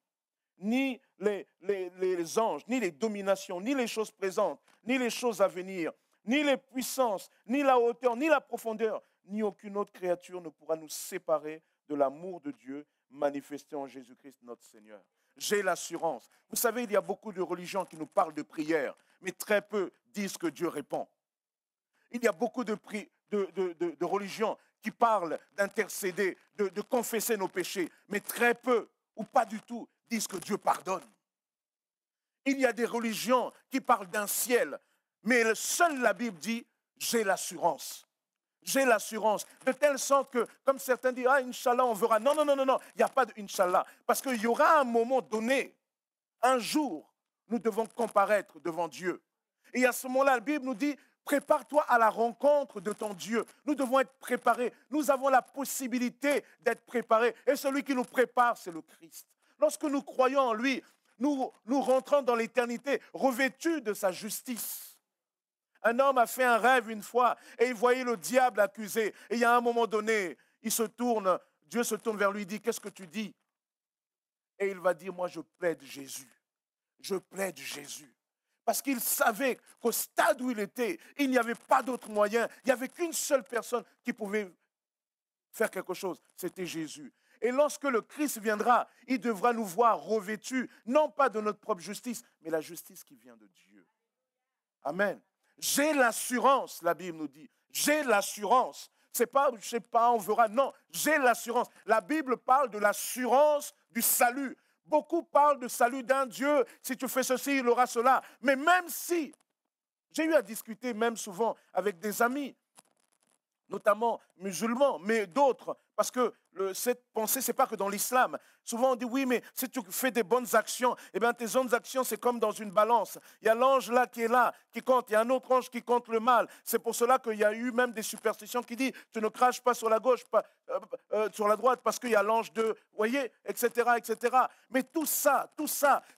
ni les anges, ni les dominations, ni les choses présentes, ni les choses à venir, ni les puissances, ni la hauteur, ni la profondeur, ni aucune autre créature ne pourra nous séparer de l'amour de Dieu manifesté en Jésus-Christ notre Seigneur. J'ai l'assurance. Vous savez, il y a beaucoup de religions qui nous parlent de prière, mais très peu disent que Dieu répond. Il y a beaucoup de religions qui parlent d'intercéder, de confesser nos péchés, mais très peu, ou pas du tout, disent que Dieu pardonne. Il y a des religions qui parlent d'un ciel, mais seule la Bible dit, j'ai l'assurance. J'ai l'assurance, de telle sorte que, comme certains disent, ah, Inch'Allah, on verra. Non, non, non, non, non, il n'y a pas de Inch'Allah. Parce qu'il y aura un moment donné, un jour, nous devons comparaître devant Dieu. Et à ce moment-là, la Bible nous dit, prépare-toi à la rencontre de ton Dieu. Nous devons être préparés. Nous avons la possibilité d'être préparés. Et celui qui nous prépare, c'est le Christ. Lorsque nous croyons en lui, nous rentrons dans l'éternité revêtus de sa justice. Un homme a fait un rêve une fois et il voyait le diable accusé. Et il y a un moment donné, Dieu se tourne vers lui et dit, qu'est-ce que tu dis? Et il va dire, moi je plaide Jésus. Je plaide Jésus. Parce qu'il savait qu'au stade où il était, il n'y avait pas d'autre moyen. Il n'y avait qu'une seule personne qui pouvait faire quelque chose. C'était Jésus. Et lorsque le Christ viendra, il devra nous voir revêtus, non pas de notre propre justice, mais la justice qui vient de Dieu. Amen. J'ai l'assurance, la Bible nous dit. J'ai l'assurance. C'est pas, je sais pas, on verra. Non, j'ai l'assurance. La Bible parle de l'assurance du salut. Beaucoup parlent de salut d'un Dieu. Si tu fais ceci, il aura cela. Mais même si, j'ai eu à discuter même souvent avec des amis, notamment musulmans, mais d'autres, parce que cette pensée, ce n'est pas que dans l'islam. Souvent, on dit, oui, mais si tu fais des bonnes actions, eh bien, tes bonnes actions, c'est comme dans une balance. Il y a l'ange là, qui compte. Il y a un autre ange qui compte le mal. C'est pour cela qu'il y a eu même des superstitions qui disent, tu ne craches pas sur la gauche, pas, sur la droite, parce qu'il y a l'ange de, vous voyez, etc., etc. Mais tout ça,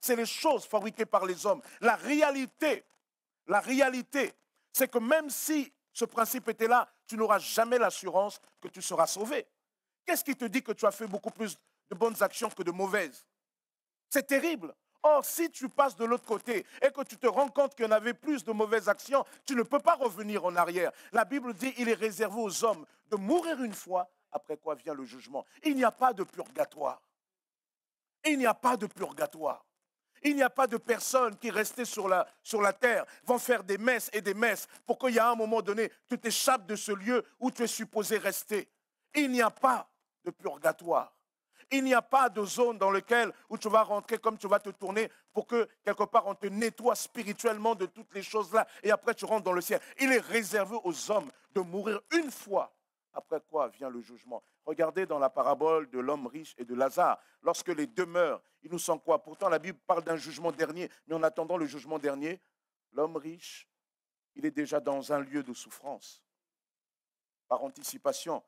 c'est les choses fabriquées par les hommes. La réalité, c'est que même si ce principe était là, tu n'auras jamais l'assurance que tu seras sauvé. Qu'est-ce qui te dit que tu as fait beaucoup plus de bonnes actions que de mauvaises? C'est terrible. Or, si tu passes de l'autre côté et que tu te rends compte qu'il y en avait plus de mauvaises actions, tu ne peux pas revenir en arrière. La Bible dit qu'il est réservé aux hommes de mourir une fois, après quoi vient le jugement. Il n'y a pas de purgatoire. Il n'y a pas de purgatoire. Il n'y a pas de personnes qui, restées sur la terre, vont faire des messes et des messes pour qu'il y ait un moment donné, tu t'échappes de ce lieu où tu es supposé rester. Il n'y a pas de purgatoire. Il n'y a pas de zone dans laquelle où tu vas rentrer comme tu vas te tourner pour que, quelque part, on te nettoie spirituellement de toutes les choses-là et après tu rentres dans le ciel. Il est réservé aux hommes de mourir une fois, après quoi vient le jugement. Regardez dans la parabole de l'homme riche et de Lazare. Lorsque les deux meurent, ils nous sont quoi? Pourtant, la Bible parle d'un jugement dernier. Mais en attendant le jugement dernier, l'homme riche, il est déjà dans un lieu de souffrance. Par anticipation,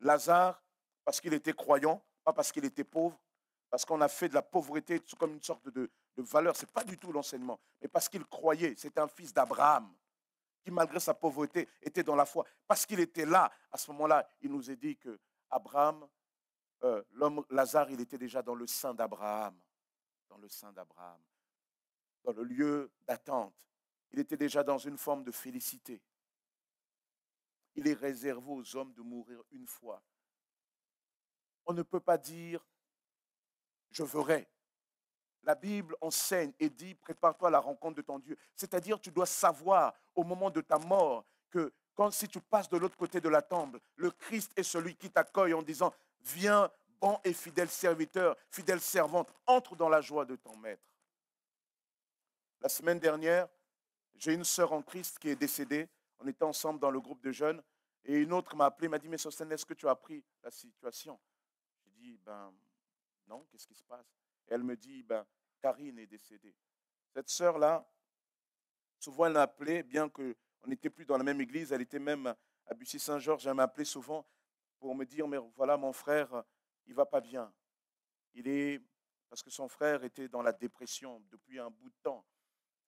Lazare, parce qu'il était croyant, pas parce qu'il était pauvre, parce qu'on a fait de la pauvreté comme une sorte de valeur. Ce n'est pas du tout l'enseignement. Mais parce qu'il croyait, c'était un fils d'Abraham, qui malgré sa pauvreté était dans la foi. Parce qu'il était là, à ce moment-là, il nous est dit que Abraham, l'homme Lazare, il était déjà dans le sein d'Abraham, dans le lieu d'attente. Il était déjà dans une forme de félicité. Il est réservé aux hommes de mourir une fois. On ne peut pas dire « je verrai ». La Bible enseigne et dit « prépare-toi à la rencontre de ton Dieu ». C'est-à-dire tu dois savoir au moment de ta mort que si tu passes de l'autre côté de la tombe, le Christ est celui qui t'accueille en disant « viens, bon et fidèle serviteur, fidèle servante, entre dans la joie de ton maître ». La semaine dernière, j'ai une sœur en Christ qui est décédée. On était ensemble dans le groupe de jeunes. Et une autre m'a appelé, m'a dit « mais Sostène, est-ce que tu as appris la situation ?» J'ai dit « ben non, qu'est-ce qui se passe ?» Et elle me dit « ben Karine est décédée. » Cette sœur-là, souvent elle m'a appelé, bien qu'on n'était plus dans la même église, elle était même à Bussy-Saint-Georges, elle m'a appelé souvent pour me dire « mais voilà, mon frère, il ne va pas bien. » Parce que son frère était dans la dépression depuis un bout de temps.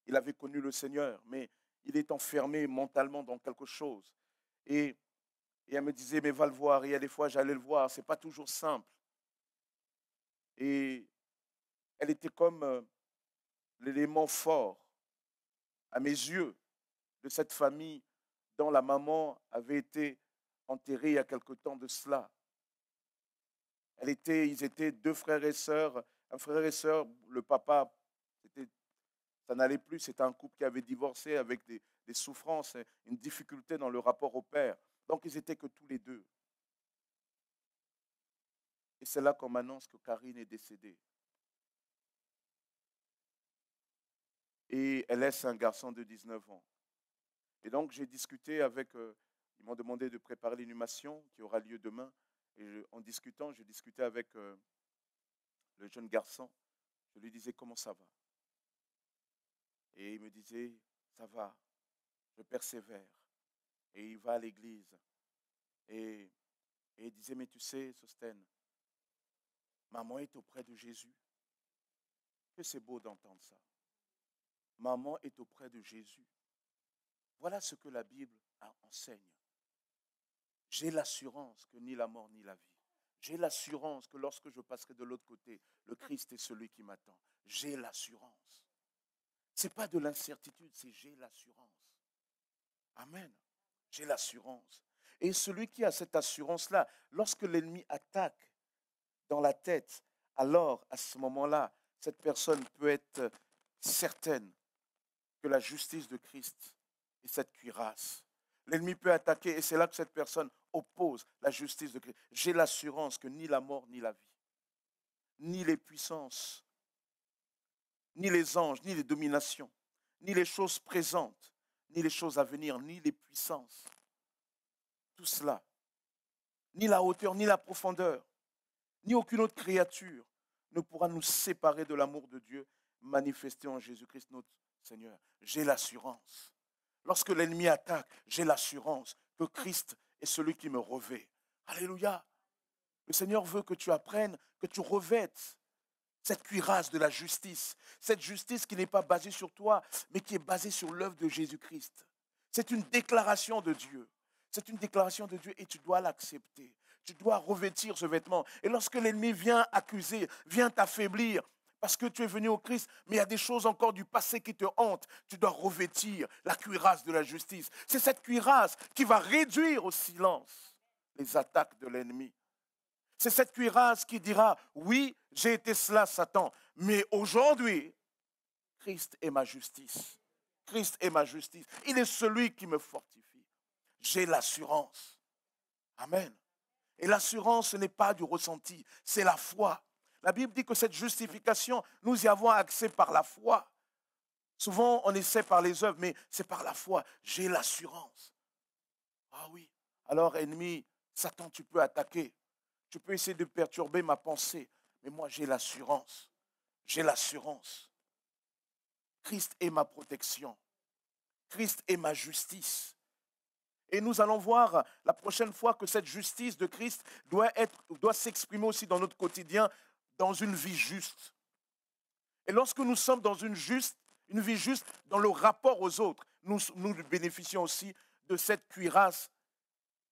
Il avait connu le Seigneur, mais il est enfermé mentalement dans quelque chose. Et elle me disait, mais va le voir. Et il y a des fois, j'allais le voir. Ce n'est pas toujours simple. Et elle était comme l'élément fort, à mes yeux, de cette famille dont la maman avait été enterrée il y a quelque temps de cela. Ils étaient deux frères et sœurs. Un frère et sœur, le papa, ça n'allait plus. C'était un couple qui avait divorcé avec des souffrances, une difficulté dans le rapport au père. Donc, ils n'étaient que tous les deux. Et c'est là qu'on m'annonce que Karine est décédée. Et elle laisse un garçon de 19 ans. Et donc, j'ai discuté avec... ils m'ont demandé de préparer l'inhumation qui aura lieu demain. Et en discutant, je discutais avec le jeune garçon. Je lui disais, comment ça va? Et il me disait, ça va, je persévère. Et il va à l'église. Et il disait, mais tu sais, Sostène, maman est auprès de Jésus. Que c'est beau d'entendre ça. Maman est auprès de Jésus. Voilà ce que la Bible enseigne. J'ai l'assurance que ni la mort ni la vie. J'ai l'assurance que lorsque je passerai de l'autre côté, le Christ est celui qui m'attend. J'ai l'assurance. Ce n'est pas de l'incertitude, c'est j'ai l'assurance. Amen. J'ai l'assurance. Et celui qui a cette assurance-là, lorsque l'ennemi attaque dans la tête, alors à ce moment-là, cette personne peut être certaine que la justice de Christ est cette cuirasse. L'ennemi peut attaquer et c'est là que cette personne oppose la justice de Christ. J'ai l'assurance que ni la mort ni la vie, ni les puissances, ni les anges, ni les dominations, ni les choses présentes, ni les choses à venir, ni les puissances, tout cela, ni la hauteur, ni la profondeur, ni aucune autre créature ne pourra nous séparer de l'amour de Dieu manifesté en Jésus-Christ notre Seigneur. J'ai l'assurance. Lorsque l'ennemi attaque, j'ai l'assurance que Christ est celui qui me revêt. Alléluia. Le Seigneur veut que tu apprennes, que tu revêtes cette cuirasse de la justice. Cette justice qui n'est pas basée sur toi, mais qui est basée sur l'œuvre de Jésus-Christ. C'est une déclaration de Dieu. C'est une déclaration de Dieu et tu dois l'accepter. Tu dois revêtir ce vêtement. Et lorsque l'ennemi vient accuser, vient t'affaiblir, parce que tu es venu au Christ, mais il y a des choses encore du passé qui te hantent. Tu dois revêtir la cuirasse de la justice. C'est cette cuirasse qui va réduire au silence les attaques de l'ennemi. C'est cette cuirasse qui dira, oui, j'ai été cela, Satan, mais aujourd'hui, Christ est ma justice. Christ est ma justice. Il est celui qui me fortifie. J'ai l'assurance. Amen. Et l'assurance, ce n'est pas du ressenti, c'est la foi. La Bible dit que cette justification, nous y avons accès par la foi. Souvent, on essaie par les œuvres, mais c'est par la foi. J'ai l'assurance. Ah oui. Alors, ennemi, Satan, tu peux attaquer. Tu peux essayer de perturber ma pensée. Mais moi, j'ai l'assurance. J'ai l'assurance. Christ est ma protection. Christ est ma justice. Et nous allons voir la prochaine fois que cette justice de Christ doit s'exprimer aussi dans notre quotidien, dans une vie juste. Et lorsque nous sommes dans une vie juste, dans le rapport aux autres, nous bénéficions aussi de cette cuirasse,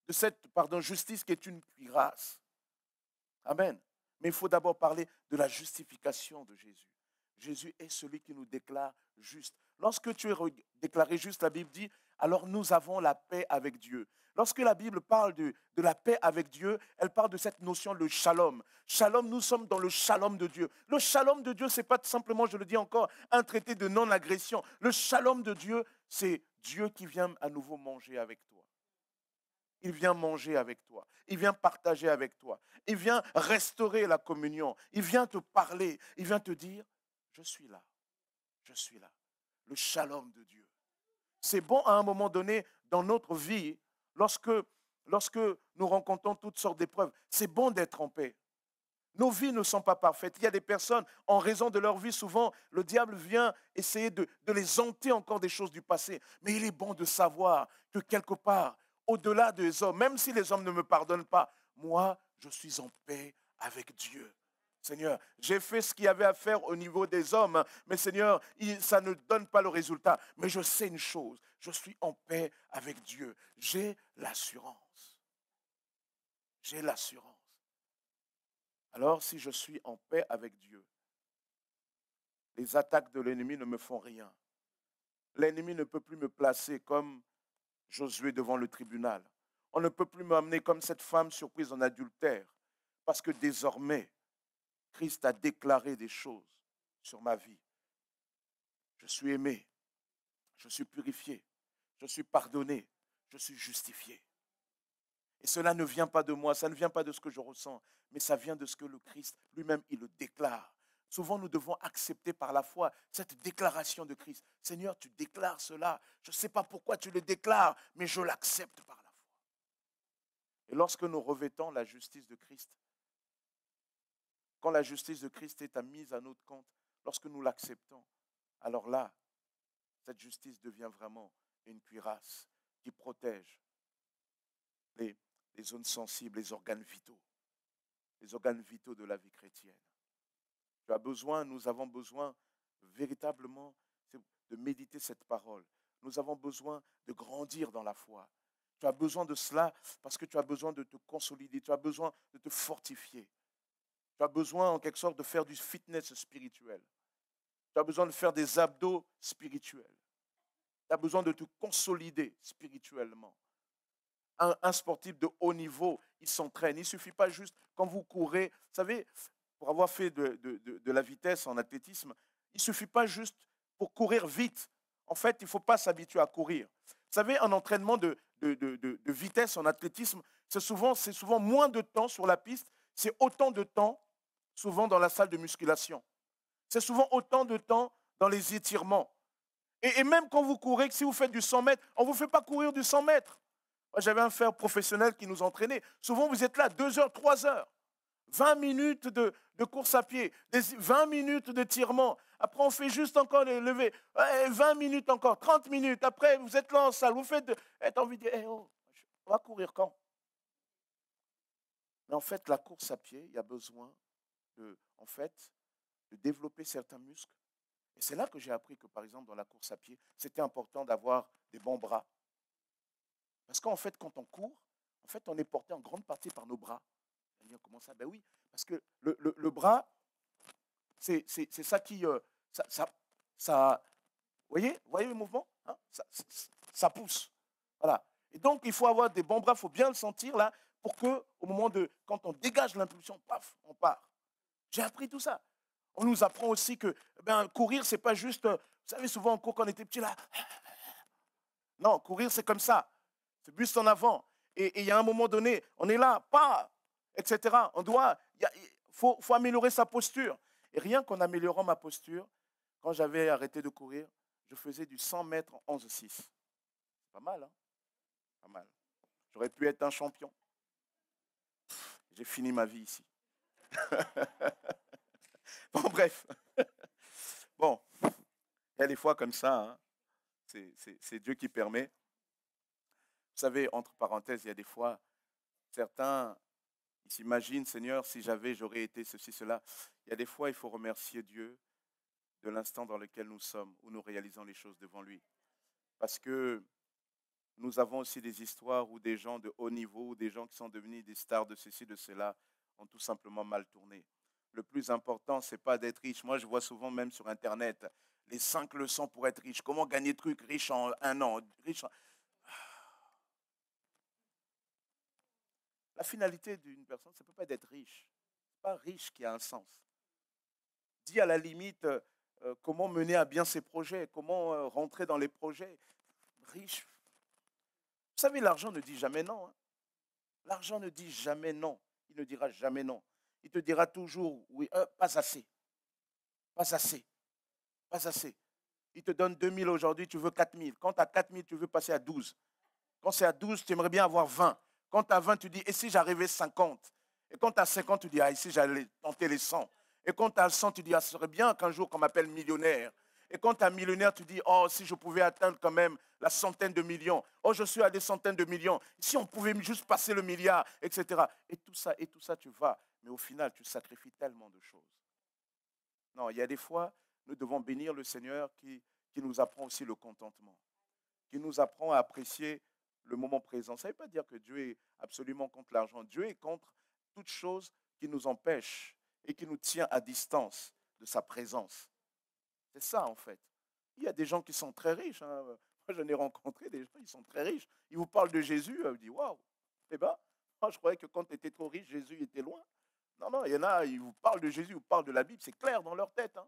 de cette justice qui est une cuirasse. Amen. Mais il faut d'abord parler de la justification de Jésus. Jésus est celui qui nous déclare juste. Lorsque tu es déclaré juste, la Bible dit, alors nous avons la paix avec Dieu. Lorsque la Bible parle de la paix avec Dieu, elle parle de cette notion, le shalom. Shalom, nous sommes dans le shalom de Dieu. Le shalom de Dieu, ce n'est pas simplement, je le dis encore, un traité de non-agression. Le shalom de Dieu, c'est Dieu qui vient à nouveau manger avec toi. Il vient manger avec toi. Il vient partager avec toi. Il vient restaurer la communion. Il vient te parler. Il vient te dire, je suis là. Je suis là. Le shalom de Dieu. C'est bon à un moment donné dans notre vie, lorsque nous rencontrons toutes sortes d'épreuves, c'est bon d'être en paix. Nos vies ne sont pas parfaites. Il y a des personnes, en raison de leur vie, souvent, le diable vient essayer de les hanter encore des choses du passé. Mais il est bon de savoir que quelque part, au-delà des hommes, même si les hommes ne me pardonnent pas, moi, je suis en paix avec Dieu. Seigneur, j'ai fait ce qu'il y avait à faire au niveau des hommes, mais Seigneur, ça ne donne pas le résultat. Mais je sais une chose, je suis en paix avec Dieu. J'ai l'assurance. J'ai l'assurance. Alors, si je suis en paix avec Dieu, les attaques de l'ennemi ne me font rien. L'ennemi ne peut plus me placer comme Josué devant le tribunal. On ne peut plus m'amener comme cette femme surprise en adultère, parce que désormais, Christ a déclaré des choses sur ma vie. Je suis aimé, je suis purifié, je suis pardonné, je suis justifié. Et cela ne vient pas de moi, ça ne vient pas de ce que je ressens, mais ça vient de ce que le Christ lui-même, il le déclare. Souvent, nous devons accepter par la foi cette déclaration de Christ. Seigneur, tu déclares cela. Je ne sais pas pourquoi tu le déclares, mais je l'accepte par la foi. Et lorsque nous revêtons la justice de Christ, quand la justice de Christ est mise à notre compte, lorsque nous l'acceptons, alors là, cette justice devient vraiment une cuirasse qui protège les zones sensibles, les organes vitaux de la vie chrétienne. Nous avons besoin véritablement de méditer cette parole. Nous avons besoin de grandir dans la foi. Tu as besoin de cela parce que tu as besoin de te consolider, tu as besoin de te fortifier. Tu as besoin en quelque sorte de faire du fitness spirituel. Tu as besoin de faire des abdos spirituels. Tu as besoin de te consolider spirituellement. Un sportif de haut niveau, il s'entraîne. Il ne suffit pas juste, quand vous courez, vous savez, pour avoir fait de la vitesse en athlétisme, il ne suffit pas juste pour courir vite. En fait, il ne faut pas s'habituer à courir. Vous savez, un entraînement de vitesse en athlétisme, c'est souvent moins de temps sur la piste, c'est autant de temps souvent dans la salle de musculation. C'est souvent autant de temps dans les étirements. Et même quand vous courez, si vous faites du 100 mètres, on ne vous fait pas courir du 100 mètres. Moi, j'avais un frère professionnel qui nous entraînait. Souvent, vous êtes là 2 heures, 3 heures. 20 minutes de course à pied, 20 minutes de tirement. Après, on fait juste encore les levées. 20 minutes encore, 30 minutes. Après, vous êtes là en salle. Vous faites... Et tu as envie de dire, on va courir quand? Mais en fait, la course à pied, il y a besoin de développer certains muscles. Et c'est là que j'ai appris que, par exemple, dans la course à pied, c'était important d'avoir des bons bras. Parce qu'en fait, quand on court, en fait, on est porté en grande partie par nos bras. Comment ça? Ben oui, parce que le bras, c'est ça qui... voyez le mouvement, hein? Ça pousse. Voilà. Et donc, il faut avoir des bons bras, il faut bien le sentir là, pour que, au moment quand on dégage l'impulsion, paf, on part. J'ai appris tout ça. On nous apprend aussi que courir, c'est pas juste... vous savez, souvent, on court quand on était petit là. Non, courir, c'est comme ça. C'est buste en avant. Et il y a un moment donné, on est là, pas, etc. Faut améliorer sa posture. Et rien qu'en améliorant ma posture, quand j'avais arrêté de courir, je faisais du 100 mètres en 11,6. C'est pas mal, hein? Pas mal. J'aurais pu être un champion. J'ai fini ma vie ici. Bon, bref. Bon, il y a des fois comme ça, hein. C'est Dieu qui permet. Vous savez, entre parenthèses, il y a des fois, certains, ils s'imaginent, Seigneur, si j'aurais été ceci, cela. Il y a des fois, il faut remercier Dieu de l'instant dans lequel nous sommes, où nous réalisons les choses devant lui. Parce que nous avons aussi des histoires où des gens de haut niveau, ou des gens qui sont devenus des stars de ceci, de cela, ont tout simplement mal tourné. Le plus important, ce n'est pas d'être riche. Moi, je vois souvent même sur Internet, les 5 leçons pour être riche. Comment gagner truc riche en 1 an, La finalité d'une personne, ça ne peut pas être riche. Ce n'est pas riche qui a un sens. Dis à la limite comment mener à bien ses projets, comment rentrer dans les projets. Riche. Vous savez, l'argent ne dit jamais non. Hein. L'argent ne dit jamais non. Il ne dira jamais non. Il te dira toujours, oui, pas assez. Pas assez. Pas assez. Il te donne 2 000 aujourd'hui, tu veux 4 000. Quand tu as 4 000, tu veux passer à 12. Quand c'est à 12, tu aimerais bien avoir 20. Quand tu as 20, tu dis, et si j'arrivais 50? Et quand tu as 50, tu dis, ah, et si j'allais tenter les 100? Et quand tu as 100, tu dis, ah, ce serait bien qu'un jour qu'on m'appelle millionnaire. Et quand tu es millionnaire, tu dis, oh, si je pouvais atteindre quand même la centaine de millions. Oh, je suis à des centaines de millions. Si on pouvait juste passer le milliard, etc. Et tout ça, tu vas. Mais au final, tu sacrifies tellement de choses. Non, il y a des fois, nous devons bénir le Seigneur qui nous apprend aussi le contentement, qui nous apprend à apprécier le moment présent. Ça ne veut pas dire que Dieu est absolument contre l'argent. Dieu est contre toute chose qui nous empêche et qui nous tient à distance de sa présence. C'est ça, en fait. Il y a des gens qui sont très riches. Hein. Moi, j'en ai rencontré des gens qui sont très riches. Ils vous parlent de Jésus, ils disent, waouh, eh bien, moi, je croyais que quand tu étais trop riche, Jésus était loin. Non, il y en a, ils vous parlent de Jésus, ils vous parlent de la Bible, c'est clair dans leur tête. Hein.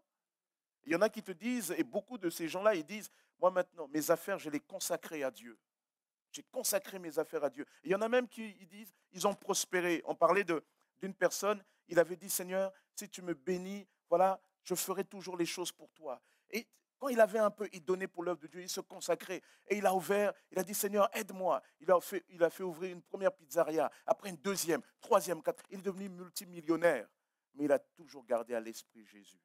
Il y en a qui te disent, et beaucoup de ces gens-là, ils disent, moi maintenant, mes affaires, je les consacrées à Dieu. J'ai consacré mes affaires à Dieu. Et il y en a même qui disent, ils ont prospéré. On parlait d'une personne, il avait dit, Seigneur, si tu me bénis, voilà, je ferai toujours les choses pour toi. Et quand il avait un peu, il donnait pour l'œuvre de Dieu, il se consacrait. Et il a ouvert, il a dit, Seigneur, aide-moi. Il a fait ouvrir une première pizzeria, après une deuxième, troisième, quatrième. Il est devenu multimillionnaire. Mais il a toujours gardé à l'esprit Jésus.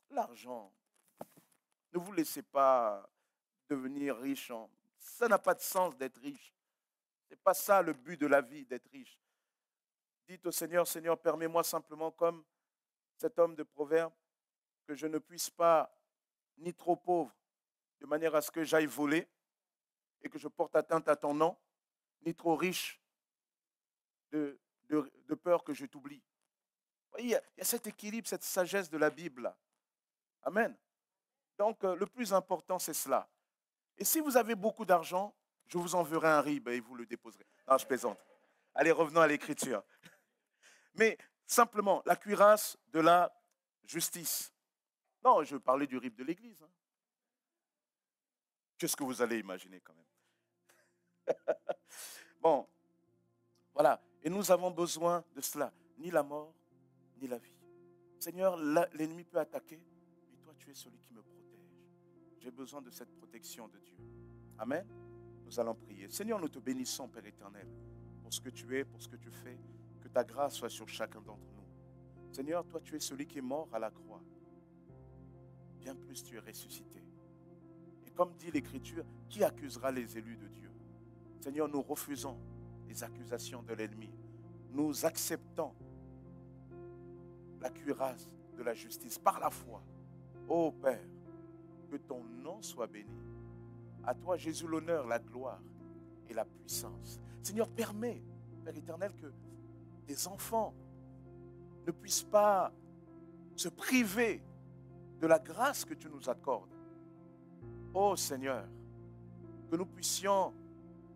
L'argent, ne vous laissez pas devenir riche. Ça n'a pas de sens d'être riche. Ce n'est pas ça le but de la vie, d'être riche. Dites au Seigneur, Seigneur, permets-moi simplement, comme cet homme de Proverbe, que je ne puisse pas ni trop pauvre, de manière à ce que j'aille voler et que je porte atteinte à ton nom, ni trop riche, de peur que je t'oublie. Il y a cet équilibre, cette sagesse de la Bible. Amen. Donc, le plus important, c'est cela. Et si vous avez beaucoup d'argent, je vous enverrai un RIB et vous le déposerez. Non, je plaisante. Allez, revenons à l'écriture. Mais simplement, la cuirasse de la justice. Non, je parlais du RIB de l'église. Qu'est-ce que vous allez imaginer quand même? Bon, voilà. Et nous avons besoin de cela. Ni la mort, ni la vie. Seigneur, l'ennemi peut attaquer, mais toi, tu es celui qui me protège. J'ai besoin de cette protection de Dieu. Amen. Nous allons prier. Seigneur, nous te bénissons, Père éternel, pour ce que tu es, pour ce que tu fais. Que ta grâce soit sur chacun d'entre nous. Seigneur, toi, tu es celui qui est mort à la croix. Bien plus, tu es ressuscité. Et comme dit l'Écriture, qui accusera les élus de Dieu? Seigneur, nous refusons les accusations de l'ennemi. Nous acceptons la cuirasse de la justice par la foi. Ô Père, que ton nom soit béni. À toi, Jésus, l'honneur, la gloire et la puissance. Seigneur, permets, Père éternel, que des enfants ne puissent pas se priver de la grâce que tu nous accordes. Ô Seigneur, que nous puissions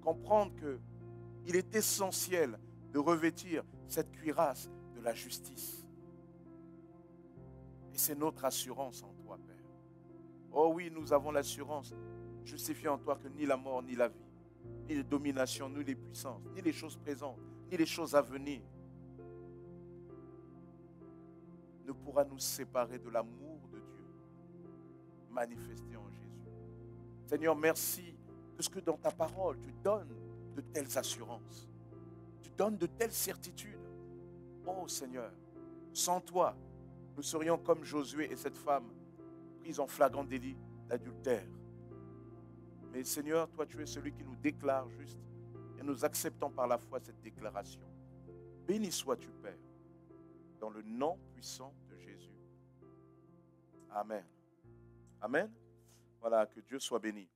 comprendre qu'il est essentiel de revêtir cette cuirasse de la justice. Et c'est notre assurance en toi, Père. Oh oui, nous avons l'assurance justifiée en toi que ni la mort, ni la vie, ni les dominations, ni les puissances, ni les choses présentes, ni les choses à venir ne pourra nous séparer de l'amour de Dieu manifesté en Jésus. Seigneur, merci parce que dans ta parole, tu donnes de telles assurances. Tu donnes de telles certitudes. Oh Seigneur, sans toi, nous serions comme Josué et cette femme prise en flagrant délit d'adultère. Mais Seigneur, toi, tu es celui qui nous déclare juste et nous acceptons par la foi cette déclaration. Béni sois-tu, Père, dans le nom puissant de Jésus. Amen. Amen. Voilà, que Dieu soit béni.